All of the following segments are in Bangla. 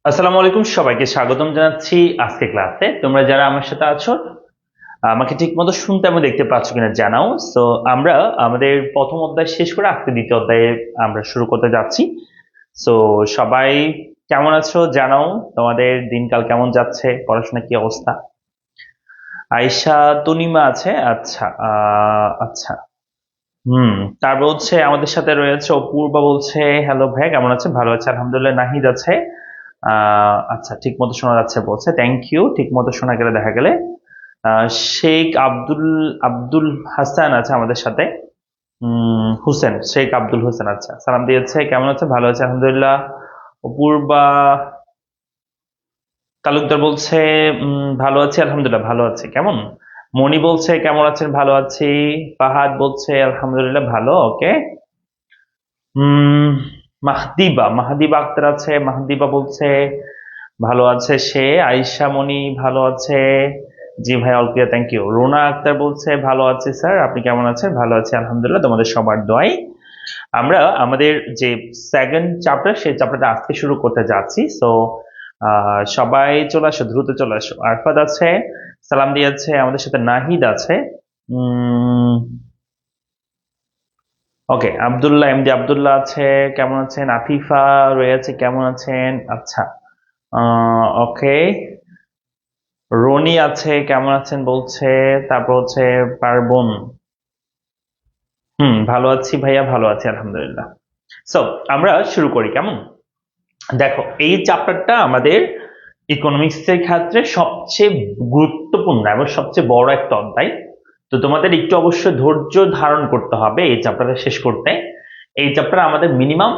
আসসালামু আলাইকুম, সবাইকে স্বাগতম জানাচ্ছি আজকে ক্লাসে। তোমরা যারা আমার সাথে আছো আমাকে ঠিক মতো শুনতে এবং দেখতে পাচ্ছ কিনা জানাও। সো আমরা আমাদের প্রথম অধ্যায় শেষ করে আজকে দ্বিতীয় অধ্যায়ে আমরা শুরু করতে যাচ্ছি। সো সবাই কেমন আছো জানাও, তোমাদের দিনকাল কেমন যাচ্ছে, পড়াশোনা কি অবস্থা? আয়েশা তনিমা আছে, আচ্ছা আচ্ছা। হুম। তারপর হচ্ছে আমাদের সাথে রয়েছে অপূর্বা, বলছে হ্যালো ভাই, কেমন আছে? ভালো আছে আলহামদুলিল্লাহ। নাহিদ আছে, আচ্ছা ঠিক মতো শোনা যাচ্ছে বলছে, থ্যাংক ইউ। ঠিক মতো শোনা গেলে দেখা গেলে। শেখ আব্দুল আব্দুল হাসান আছে আমাদের সাথে। হুসেন, শেখ আব্দুল হোসেন, আচ্ছা সালাম দিয়েছে, কেমন আছে? ভালো আছে আলহামদুলিল্লাহ। অপূর্বা তালুকদার বলছে ভালো আছি আলহামদুলিল্লাহ, ভালো আছে। কেমন? মনি বলছে কেমন আছেন? ভালো আছি। ফাহাদ বলছে আলহামদুলিল্লাহ ভালো, ওকে। মাহদিবা মাহদিবা আক্তার আছে, মাহদিবা বলছে ভালো আছে সে। আয়েশা মনি ভালো আছে, জি ভাই, all clear, thank you. Rona Akter বলছে ভালো আছে স্যার, আপনি কেমন আছেন? ভালো আছি আলহামদুলিল্লাহ, তোমাদের সবার দোয়াই। আমরা আমাদের যে সেকেন্ড চ্যাপ্টার, সেই চ্যাপ্টারটা আজকে শুরু করতে যাচ্ছি। সো সবাই চলে আসো, দ্রুত চলে আসো। আরফাদ আছে, সালাম দিয়েছে। আমাদের সাথে নাহিদ আছে। ওকে, আব্দুল্লাহ, এমডি আব্দুল্লাহ আছে, কেমন আছেন? আফিফা রয়েছে, কেমন আছেন? আচ্ছা, ওকে। রনি আছে, কেমন আছেন বলছে। তারপর হচ্ছে পার্বন, ভালো আছি ভাইয়া, ভালো আছি আলহামদুলিল্লাহ। সো আমরা শুরু করি, কেমন? দেখো, এই চ্যাপ্টারটা আমাদের ইকোনমিক্স এর ক্ষেত্রে সবচেয়ে গুরুত্বপূর্ণ এবং সবচেয়ে বড় একটা অধ্যায়। তো তোমাদের একটু অবশ্যই ধৈর্য ধারণ করতে হবে এই চ্যাপ্টারটা শেষ করতে। এই চ্যাপ্টার আমাদের মিনিমাম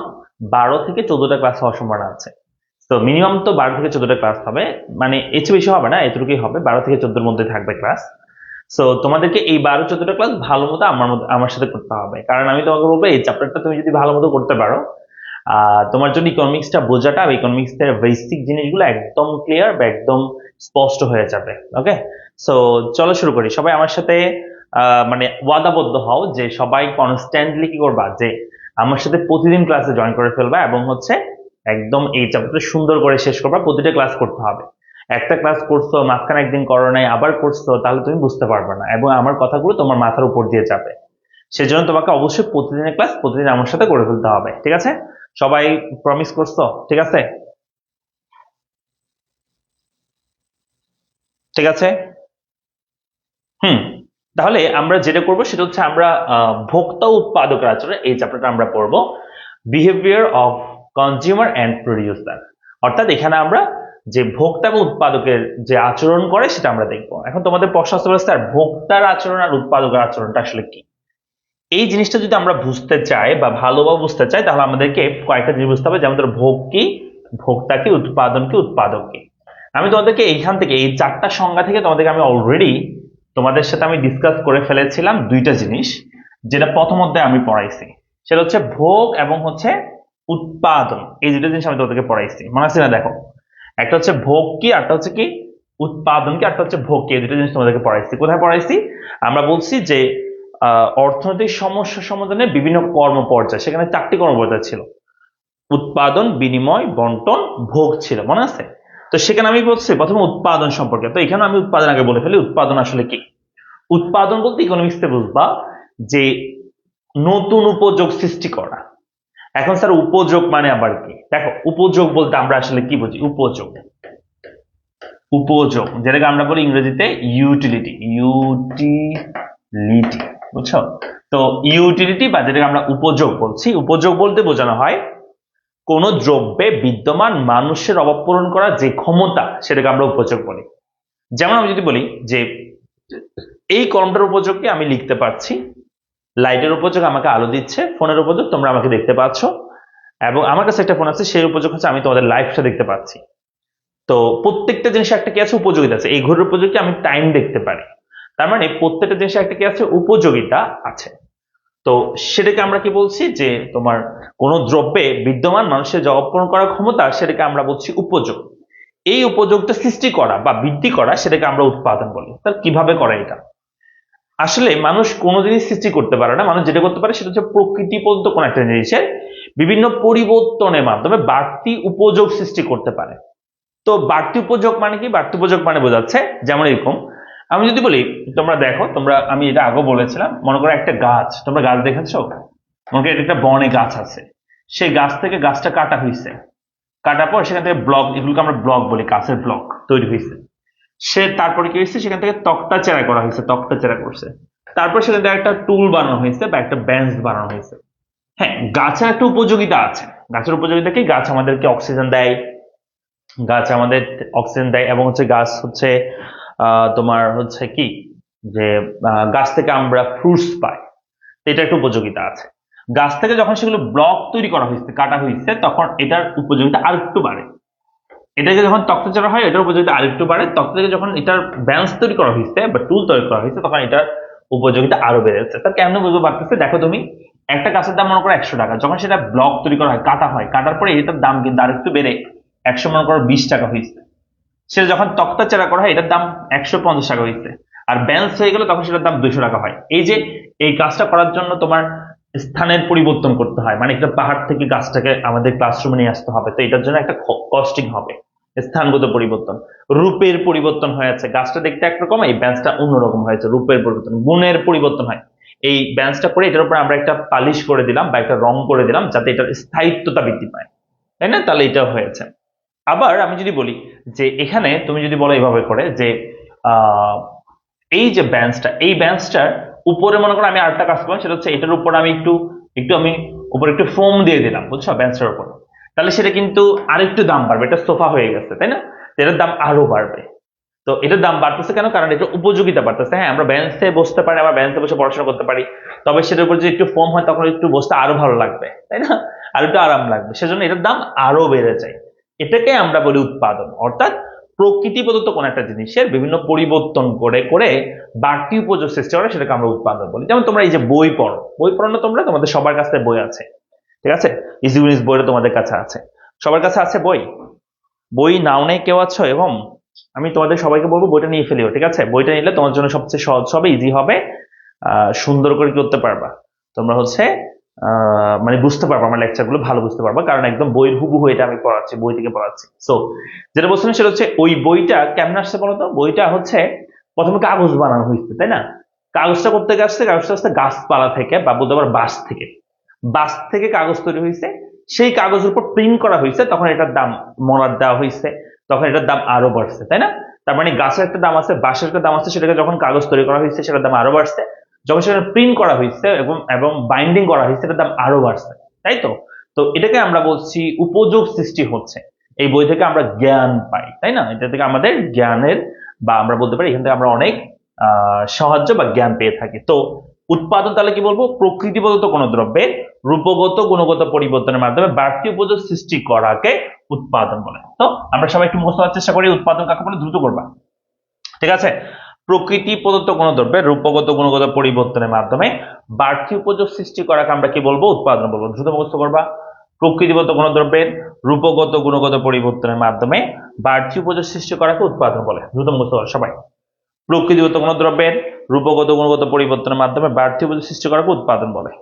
12 থেকে 14টা ক্লাস হওয়ার সম্ভাবনা আছে। তো মিনিমাম তো 12 থেকে 14টা ক্লাস হবে, মানে এর চেয়ে বেশি হবে না, এতটুকুই হবে, 12 থেকে 14-র মধ্যে থাকবে ক্লাস। সো তোমাদেরকে এই 12-14টা ক্লাস ভালো মতো আমার সাথে করতে হবে, কারণ আমি তোমাকে বলবো এই চ্যাপ্টারটা তুমি যদি ভালো মতো করতে পারো, তোমার জন্য ইকোনমিক্সটা বোঝাটা, ইকোনমিক্স এর বেসিক জিনিসগুলো একদম ক্লিয়ার বা একদম স্পষ্ট হয়ে যাবে। ওকে, সো চলো শুরু করি। সবাই আমার সাথে মানে ওয়াদাবদ্ধ হও যে সবাই কনস্ট্যান্টলি কি করবা, যে আমার সাথে প্রতিদিন ক্লাসে জয়েন করে ফেলবা এবং হচ্ছে একদম এই চ্যাপ্টারটা সুন্দর করে শেষ করবা। প্রতিটা ক্লাস করতে হবে। একটা ক্লাস করছো, মাঝখানে একদিন করো নাই, আবার করছো, তাহলে তুমি বুঝতে পারবে না এবং আমার কথাগুলো তোমার মাথার উপর দিয়ে যাবে। সেজন্য তোমাকে অবশ্যই প্রতিদিনের ক্লাস প্রতিদিন আমার সাথে করে ফেলতে হবে, ঠিক আছে? সবাই প্রমিস করছো? ঠিক আছে, ঠিক আছে। হুম। তাহলে আমরা যেটা করবো সেটা হচ্ছে আমরা ভোক্তা উৎপাদকের আচরণ, এই চ্যাপ্টারটা আমরা পড়বো। Behaviour of consumer and producer, অর্থাৎ এখানে আমরা যে ভোক্তা এবং উৎপাদকের যে আচরণ করে সেটা আমরা দেখবো। এখন তোমাদের প্রশ্ন আসতে পারে, স্যার ভোক্তার আচরণ আর উৎপাদকের আচরণটা আসলে কি? এই জিনিসটা যদি আমরা বুঝতে চাই বা ভালোভাবে বুঝতে চাই, তাহলে আমাদেরকে কয়েকটা জিনিস বুঝতে হবে, যেমন ধরো ভোগ কি, ভোক্তা কি, উৎপাদন কি, উৎপাদক কি। আমি তোমাদেরকে এইখান থেকে এই চারটা সংজ্ঞা থেকে তোমাদেরকে আমি অলরেডি তোমাদের সাথে আমি ডিসকাস করে ফেলেছিলাম দুইটা জিনিস, যেটা প্রথম অধ্যায়ে আমি পড়াইছি। সেটা হচ্ছে ভোগ এবং হচ্ছে উৎপাদন, এই দুটো জিনিস আমি তোমাদেরকে পড়াইছি, মনে আছে না? দেখো, একটা হচ্ছে ভোগ কি, আরটা হচ্ছে কি উৎপাদন কি, আরটা হচ্ছে ভোগ কি। এই দুটো জিনিস তোমাদেরকে পড়াইছি। কোথায় পড়াইছি? আমরা বলছি যে অর্থনৈতিক সমস্যা সমাধানের বিভিন্ন কর্মপর্যায়, সেখানে 4টি কর্মপর্যায় ছিল: উৎপাদন, বিনিময়, বন্টন, ভোগ ছিল, মনে আছে? তো সেখানে আমি বলছি প্রথমে উৎপাদন সম্পর্কে। তো এখানে আমি উৎপাদন আগে বলে ফেলি, উৎপাদন আসলে কি। উৎপাদন বলতে ইকোনমিক্সে বুঝবা যে নতুন উপযোগ সৃষ্টি করা। এখন স্যার উপযোগ মানে আবার কি? দেখো, উপযোগ বলতে আমরা আসলে কি বুঝি? উপযোগ, উপযোগ যেটাকে আমরা বলি ইংরেজিতে ইউটিলিটি, ইউটিলিটি, বুঝছো? তো ইউটিলিটি বা যেটাকে আমরা উপযোগ বলছি, উপযোগ বলতে বোঝানো হয় কোন দ্রব্যে বিদ্যমান মানুষের অভাব পূরণ করার যে ক্ষমতা, সেটাকে আমরা উপযোগ বলি। যেমন আমি যদি বলি যে এই কলমটার উপযোগকে আমি লিখতে পারছি, লাইটের উপযোগ আমাকে আলো দিচ্ছে, ফোনের উপযোগ তোমরা আমাকে দেখতে পাচ্ছ, এবং আমার কাছে একটা ফোন আছে, সেই উপযোগ হচ্ছে আমি তোমাদের লাইভটা দেখতে পাচ্ছি। তো প্রত্যেকটা জিনিসের একটা কি আছে? উপযোগিতা আছে। এই ঘড়ির উপযোগী আমি টাইম দেখতে পারি। তার মানে প্রত্যেকটা জিনিসের একটা কি আছে? উপযোগিতা আছে। তো সেটাকে আমরা কি বলছি, যে তোমার কোন দ্রব্যে বিদ্যমান মানুষের জবাব পূরণ করার ক্ষমতা, সেটাকে আমরা বলছি উপযোগ। এই উপযোগটা সৃষ্টি করা বা বৃদ্ধি করা, সেটাকে আমরা উৎপাদন বলি। তাহলে কিভাবে করে এটা? আসলে মানুষ কোনো জিনিস সৃষ্টি করতে পারে না, মানুষ যেটা করতে পারে সেটা হচ্ছে প্রকৃতিপ্রদত্ত কোন একটা জিনিসের বিভিন্ন পরিবর্তনের মাধ্যমে বাড়তি উপযোগ সৃষ্টি করতে পারে। তো বাড়তি উপযোগ মানে কি? বাড়তি উপযোগ মানে বোঝাচ্ছে যেমন এরকম, আমি যদি বলি, তোমরা দেখো, আমি এটা আগে বলেছিলাম, মনে করো একটা গাছ, তোমরা গাছ দেখেছো, মনে করো এটা একটা বনে গাছ আছে, সেই গাছ থেকে গাছটা কাটা হয়েছে, কাটার পর সেখান থেকে ব্লক, এগুলোকে আমরা ব্লক বলি, কাছের ব্লক তৈরি হয়েছে। তারপরে কি হয়েছে, সেখান থেকে তক্তা চেরা করা হয়েছে, তক্তা চেরা করছে, তারপর সেখান থেকে একটা টুল বানানো হয়েছে বা একটা বেঞ্চ বানানো হয়েছে। হ্যাঁ, গাছের একটা উপযোগিতা আছে। গাছের উপযোগিতা কি? গাছ আমাদেরকে অক্সিজেন দেয়, গাছ আমাদের অক্সিজেন দেয়, এবং হচ্ছে গাছ হচ্ছে তোমার হচ্ছে কি, যে গাছ থেকে আমরা ফ্রুটস পাই, এটা একটা উপযোগিতা আছে। গাছ থেকে যখন সেগুলো ব্লক তৈরি করা হয়েছে, কাটা হয়েছে, তখন এটার উপযোগিতা আরেকটু বাড়ে। এটাকে যখন তক্তা চারা হয়, এটার উপযোগিতা আরেকটু বাড়ে। তক্তা থেকে যখন এটার বেঞ্চ তৈরি করা হয়েছে বা টুল তৈরি করা হয়েছে, তখন এটার উপযোগিতা আরো বেড়েছে। তা কেমন বুঝতে পারতেছে? দেখো, তুমি একটা গাছের দাম মনে করো 100 টাকা, যখন সেটা ব্লক তৈরি করা হয়, কাটা হয়, কাটার পরে এটার দাম কিন্তু আরেকটু বেড়ে 100 মনে করো 20 টাকা হয়েছে। সেটা যখন তক্তা চারা করা হয়, এটার দাম 150 টাকা হয়েছে। আর বেঞ্চ হয়ে গেল, তখন সেটার দাম 200 টাকা হয়। এই যে এই কাজটা করার জন্য তোমার স্থানের পরিবর্তন করতে হয়, মানে একটা পাহাড় থেকে গাছটাকে আমাদের ক্লাসরুমে নিয়ে আসতে হবে, তো এটার জন্য একটা কস্টিং হবে, স্থানগত পরিবর্তন। রূপের পরিবর্তন হয়েছে, গাছটা দেখতে একরকম, এই বেঞ্চটা অন্যরকম হয়েছে, রূপের পরিবর্তন, গুণের পরিবর্তন হয়। এই বেঞ্চটা করে এটার উপর আমরা একটা পালিশ করে দিলাম বা একটা রং করে দিলাম, যাতে এটার স্থায়িত্বতা বৃদ্ধি পায়, তাই না? তাহলে এটা হয়েছে। আবার আমি যদি বলি যে এখানে তুমি যদি বলো এইভাবে করে যে আহ এই যে বেঞ্চটা, এই বেঞ্চটার উপরে মনে করো আমি আরেকটা কাজ করলাম, সেটা হচ্ছে এটার উপর আমি একটু একটু আমি উপরে একটু ফোম দিয়ে দিলাম, বুঝছো, বেঞ্চটার উপর। তাহলে সেটা কিন্তু আরেকটু দাম বাড়বে, এটা সোফা হয়ে গেছে, তাই না? তো এটার দাম আরো বাড়বে। তো এটার দাম বাড়তেছে কেন? কারণ এটা উপযোগিতা বাড়তেছে। হ্যাঁ, আমরা বেঞ্চে বসতে পারি, আমরা বেঞ্চে বসে পড়াশোনা করতে পারি, তবে সেটার উপর যদি একটু ফোম হয়, তখন একটু বসতে আরো ভালো লাগবে, তাই না? আর একটু আরাম লাগবে, সেজন্য এটার দাম আরো বেড়ে যায়। এটাকে আমরা বলি উৎপাদন, অর্থাৎ প্রকৃতি প্রদত্ত কোন একটা জিনিসের বিভিন্ন পরিবর্তন করে করে বাড়তি উপযোগ সৃষ্টি করে, সেটাকে আমরা উৎপাদন বলি। যেমন তোমরা এই যে বই পড়ো, বই পড়ো না তোমরা? তোমাদের সবার কাছে বই আছে, ঠিক আছে? ইজি ইংলিশ বইটা তোমাদের কাছে আছে, সবার কাছে আছে বই। বই নাও নেই কেউ আছো, এবং আমি তোমাদের সবাইকে বলবো বইটা নিয়ে ফেলিও, ঠিক আছে? বইটা নিলে তোমার জন্য সবচেয়ে সহজ হবে, ইজি হবে, সুন্দর করে করতে পারবা তোমরা, হচ্ছে মানে বুঝতে পারবা, আমার লেকচার গুলো ভালো বুঝতে পারবা, কারণ একদম বইয়ের হুবহু এটা আমি পড়াচ্ছি, বই থেকে পড়াচ্ছি। সো যেটা বলছিলাম সেটা হচ্ছে, ওই বইটা কেমন আসছে বলতো? বইটা হচ্ছে প্রথমে কাগজ বানানো হয়েছে, তাই না? কাগজটা করতে আসছে, কাগজটা আসছে গাছপালা থেকে, বা বলতে পারো বাঁশ থেকে। বাঁশ থেকে কাগজ তৈরি হয়েছে, সেই কাগজের উপর প্রিন্ট করা হয়েছে, তখন এটার দাম মলার দেওয়া হয়েছে, তখন এটার দাম আরো বাড়ছে, তাই না? তার মানে গাছের একটা দাম আছে, বাঁশের একটা দাম আছে, সেটাকে যখন কাগজ তৈরি করা হয়েছে, সেটার দাম আরো বাড়ছে। যখন সেটা প্রিন্ট করা হয়েছে এবং এবং বাইন্ডিং করা হয়েছে, সেটার দাম আরো বাড়ছে, তাই তো? তো এটাকে আমরা বলছি উপযোগ সৃষ্টি হচ্ছে। এই বই থেকে আমরা জ্ঞান পাই, তাই না? এটা থেকে আমাদের জ্ঞানের, বা আমরা বলতে পারি এখান থেকে আমরা অনেক সাহায্য বা জ্ঞান পেয়ে থাকি। তো উৎপাদন তাহলে কি বলবো? প্রকৃতি প্রদত্ত কোনো দ্রব্যের রূপগত গুণগত পরিবর্তনের মাধ্যমে বাড়তি উপযোগ সৃষ্টি করাকে উৎপাদন বলে। তো আমরা সবাই একটু মুখস্থ করার চেষ্টা করি, উৎপাদন কাকে বলে, দ্রুত করবা, ঠিক আছে? প্রকৃতি প্রদত্ত কোন দ্রব্যের রূপগত গুণগত পরিবর্তনের মাধ্যমে বাড়তি উপযোগ সৃষ্টি করাকে আমরা কি বলবো? উৎপাদন বলবো। দ্রুত মুখস্থ করবা। প্রকৃতি প্রদত্ত কোন দ্রব্যের রূপগত গুণগত পরিবর্তনের মাধ্যমে বাড়তি উপযোগ সৃষ্টি করাকে উৎপাদন বলে। দ্রুত মুখস্থ করো সবাই। প্রকৃতিগত কোন দ্রব্যের রূপগত গুণগত পরিবর্তনের মাধ্যমে বাড়তি উপযোগ সৃষ্টি করাকে উৎপাদন বলে।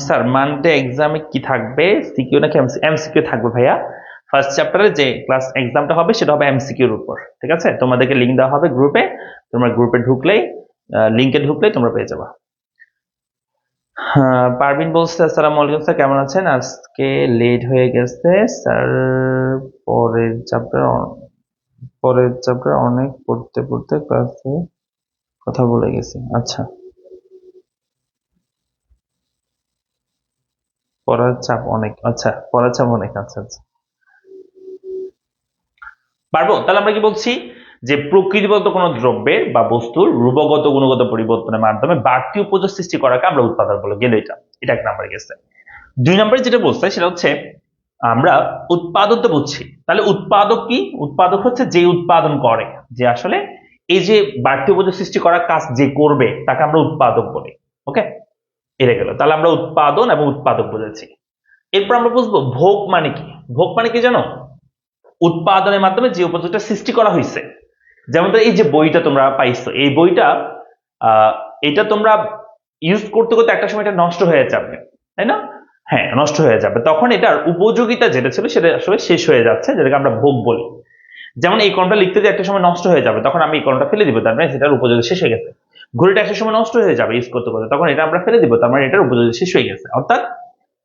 স্যার, মানডে এক্সামে কি থাকবে, সিকিউ নাকি এমসিকিউ থাকবে ভাইয়া? ফার্স্ট চ্যাপ্টারে যে ক্লাস এক্সামটা হবে, সেটা হবে এমসিকিউর উপর, ঠিক আছে? তোমাদেরকে লিঙ্ক দেওয়া হবে গ্রুপে, তোমরা গ্রুপে ঢুকলেই, লিঙ্কে ঢুকলেই তোমরা পেয়ে যাবা। হ্যাঁ, পারভিন বলছে, আসসালামু আলাইকুম স্যার, কেমন আছেন? আজকে লেট হয়ে গেছে স্যার, পরের চ্যাপ্টার পরের চ্যাপ্টার অনেক পড়তে পড়তে ক্লাসে কথা বলে গেছি। আচ্ছা, পড়ার চাপ অনেক, আচ্ছা পড়ার চাপ অনেক, আচ্ছা আচ্ছা, পারবো। তাহলে আমরা কি বলছি, যে প্রকৃতিগত কোনো দ্রব্যের বা বস্তুর রূপগত গুণগত পরিবর্তনের মাধ্যমে বাড়তি উপযোগ সৃষ্টি করাকে আমরা উৎপাদন বলে গেল। এটা এটা এক নাম্বার গেছে। দুই নম্বরে যেটা বলছে সেটা হচ্ছে, আমরা উৎপাদন তো বুঝছি, তাহলে উৎপাদক কি? উৎপাদক হচ্ছে যে উৎপাদন করে, যে আসলে এই যে বাড়তি উপযোগ সৃষ্টি করার কাজ যে করবে, তাকে আমরা উৎপাদক বলি। ওকে, এটা গেল। তাহলে আমরা উৎপাদন এবং উৎপাদক বুঝেছি। এরপর আমরা বুঝবো ভোগ মানে কি। ভোগ মানে কি জানো? উৎপাদনের মাধ্যমে যে উপযোগটা সৃষ্টি করা হয়েছে। যেমন ধরো এই যে বইটা তোমরা পাইছো, এই বইটা এটা তোমরা ইউজ করতে করতে একটা সময় এটা নষ্ট হয়ে যাবে, তাই না? হ্যাঁ, নষ্ট হয়ে যাবে, তখন এটার উপযোগিতা যেটা ছিল সেটা আসলে শেষ হয়ে যাচ্ছে, যেটাকে আমরা ভোগ বলি। যেমন এই কলমটা লিখতে যে একটা সময় নষ্ট হয়ে যাবে, তখন আমি এই কলমটা ফেলে দিব, তার মানে সেটার উপযোগী শেষ হয়ে গেছে। ঘড়িটা একটা সময় নষ্ট হয়ে যাবে ইউজ করতে করতে, তখন এটা আমরা ফেলে দিব, তার মানে এটার উপযোগী শেষ হয়ে গেছে। অর্থাৎ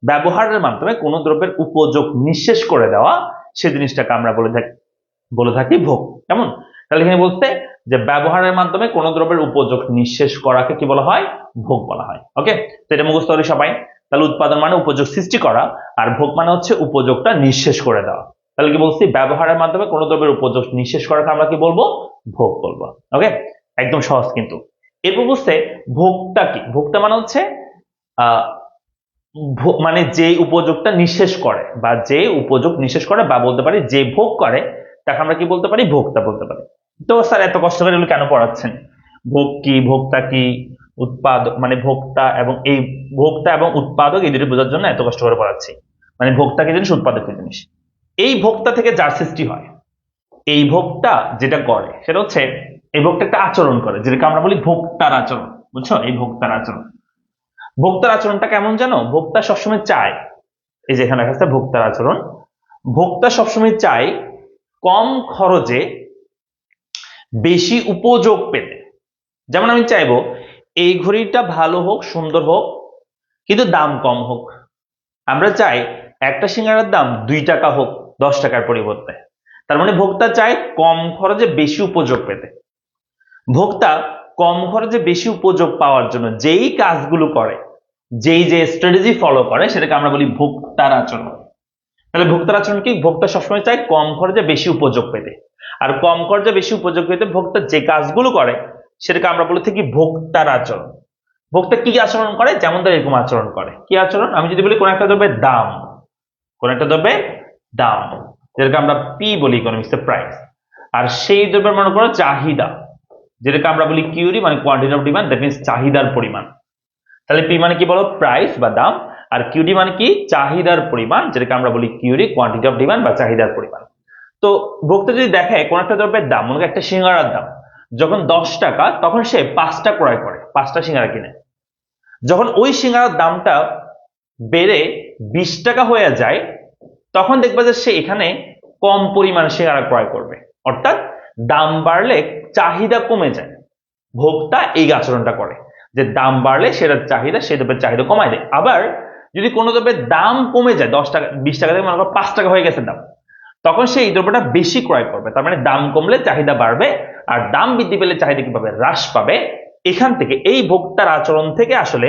ব্যবহারের মাধ্যমে কোনো দ্রব্যের উপযোগ নিঃশেষ করে দেওয়া, সে জিনিসটাকে আমরা বলে থাকি ভোগ। কেমন? তাহলে এখানে বলতে যে ব্যবহারের মাধ্যমে কোনো দ্রব্যের উপযোগ নিঃশেষ করাকে কি বলা হয়? ভোগ বলা হয়। ওকে, তো এটা মুখস্থ হলো সবাই। তাহলে উৎপাদন মানে উপযোগ সৃষ্টি করা, আর ভোগ মানে হচ্ছে উপযোগটা নিঃশেষ করে দেওয়া। তাহলে কি বলছি? ব্যবহারের মাধ্যমে কোনো দ্রব্যের উপযোগ নিঃশেষ করাকে আমরা কি বলবো? ভোগ বলবো। ওকে, একদম সহজ কিন্তু। এরপর বুঝতে ভোগটা কি। ভোগটা মানে হচ্ছে আহ মানে যে উপযোগটা নিঃশেষ করে, বা যে উপযোগ নিঃশেষ করে, বা বলতে পারি যে ভোগ করে, তাকে আমরা কি বলতে পারি? ভোক্তা বলতে পারি। তো স্যার এত কষ্ট করে এগুলো কেন পড়াচ্ছেন? ভোগ কি, ভোক্তা কি, উৎপাদক মানে ভোক্তা, এবং এই ভোক্তা এবং উৎপাদক এই দুটো বোঝার জন্য এত কষ্ট করে পড়াচ্ছি। মানে ভোক্তা কি জিনিস, উৎপাদক কি জিনিস। এই ভোক্তা থেকে যার সৃষ্টি হয়, এই ভোক্তা যেটা করে সেটা হচ্ছে এই ভোক্তা একটা আচরণ করে, যেটাকে আমরা বলি ভোক্তার আচরণ। বুঝছো? এই ভোক্তার আচরণ। ভোক্তার আচরণটা কেমন জানো? ভোক্তা সবসময় চায়, এই যে এখানে লেখা আছে ভোক্তার আচরণ, ভোক্তা সবসময় চায় কম খরচে বেশি উপযোগ পেতে। যেমন আমি চাইবো এই ঘড়িটা ভালো হোক, সুন্দর হোক, কিন্তু দাম কম হোক। আমরা চাই একটা সিঙ্গারার দাম 2 টাকা হোক 10 টাকার পরিবর্তে। তার মানে ভোক্তা চায় কম খরচে বেশি উপযোগ পেতে। ভোক্তা কম খরচে বেশি উপযোগ পাওয়ার জন্য যেই কাজগুলো করে, যেই যে স্ট্র্যাটেজি ফলো করে, সেটাকে আমরা বলি ভোক্তার আচরণ। তাহলে ভোক্তার আচরণ কি? ভোক্তা সবসময় চায় কম খরচে বেশি উপযোগ পেতে, আর কম খরচে বেশি উপযোগ পেতে ভোক্তা যে কাজগুলো করে সেটাকে আমরা বলে থাকি ভোক্তার আচরণ। ভোক্তা কি আচরণ করে? যেমন ধর এরকম আচরণ করে। কি আচরণ? আমি যদি বলি কোন একটা দ্রব্যের দাম, কোন একটা দ্রব্যের দাম, যেটাকে আমরা পি বলি ইকোনমিক্সে, প্রাইস। আর সেই দ্রব্যের মনে করো চাহিদা, যেটাকে আমরা বলি কিউডি, মানে quantity of demand, that means চাহিদার পরিমাণ। তাহলে পি মানে কি বলো? প্রাইস বা দাম। আর কিউডি মানে কি? চাহিদার পরিমাণ, যেটাকে আমরা বলি কিউডি, কোয়ান্টিটি অফ ডিমান্ড বা চাহিদার পরিমাণ। তো ভোক্তা যদি দেখে কোন একটা দ্রব্যের দাম, মনে একটা সিঙ্গারার দাম যখন 10 টাকা, তখন সে 5টা ক্রয় করে, 5টা সিঙ্গারা কিনে। যখন ওই সিঙ্গারার দামটা বেড়ে 20 টাকা হয়ে যায়, তখন দেখবে যে সে এখানে কম পরিমাণে সিঙ্গারা ক্রয় করবে। অর্থাৎ দাম বাড়লে চাহিদা কমে যায়। ভোক্তা এই আচরণটা করে যে দাম বাড়লে সেটার চাহিদা, সে দ্রব্যের চাহিদা কমায় দেয়। আবার যদি কোনো দ্রব্যের দাম কমে যায়, 10 টাকা 20 টাকা থেকে মনে করো 5 টাকা হয়ে গেছে দাম, তখন সে এই দ্রব্যটা বেশি ক্রয় করবে। তার মানে দাম কমলে চাহিদা বাড়বে, আর দাম বৃদ্ধি পেলে চাহিদা কি পাবে? হ্রাস পাবে। এখান থেকে এই ভোক্তার আচরণ থেকে আসলে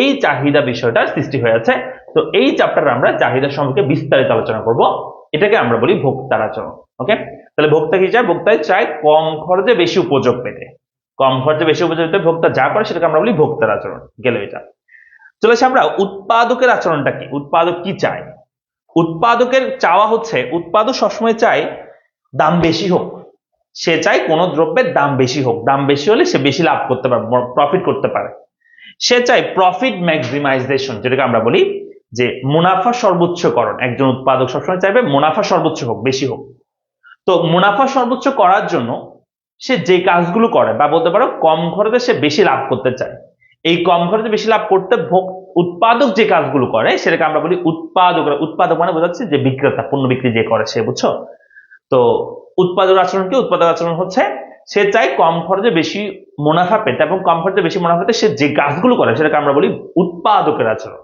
এই চাহিদা বিষয়টার সৃষ্টি হয়েছে। তো এই চ্যাপ্টারে আমরা চাহিদা সম্পর্কে বিস্তারিত আলোচনা করব। এটাকে আমরা বলি ভোক্তার আচরণ। ওকে, তাহলে ভোক্তা কি চায়? ভোক্তা চায় কম খরচে বেশি উপযোগ পেতে। কম খরচে বেশি উপযোগ পেতে ভোক্তা যা করে সেটাকে আমরা বলি ভোক্তার আচরণ। গেল এটা। চলে আসি আমরা উৎপাদকের আচরণটা কি। উৎপাদক কি চায়? উৎপাদকের চাওয়া হচ্ছে, উৎপাদক সবসময় চায় দাম বেশি হোক। সে চায় কোনো দ্রব্যের দাম বেশি হোক, দাম বেশি হলে সে বেশি লাভ করতে পারে, প্রফিট করতে পারে। সে চায় প্রফিট ম্যাক্সিমাইজেশন, যেটাকে আমরা বলি যে মুনাফা সর্বোচ্চকরণ। একজন উৎপাদক সবসময় চাইবে মুনাফা সর্বোচ্চ হোক, বেশি হোক। তো মুনাফা সর্বোচ্চ করার জন্য সে যে কাজগুলো করে, বা বলতে পারো কম খরচে সে বেশি লাভ করতে চায়। এই কম খরচে বেশি লাভ করতে উৎপাদক যে কাজগুলো করে সেটাকে আমরা বলি উৎপাদক। উৎপাদক মানে বোঝাচ্ছে যে বিক্রেতা, পণ্য বিক্রি যে করে সে, বুঝছো? তো উৎপাদক আচরণ কি? উৎপাদক আচরণ হচ্ছে সে চায় কম খরচে বেশি মুনাফা পেতে, এবং কম খরচে বেশি মুনাফা পেতে সে যে কাজগুলো করে সেটাকে আমরা বলি উৎপাদকের আচরণ।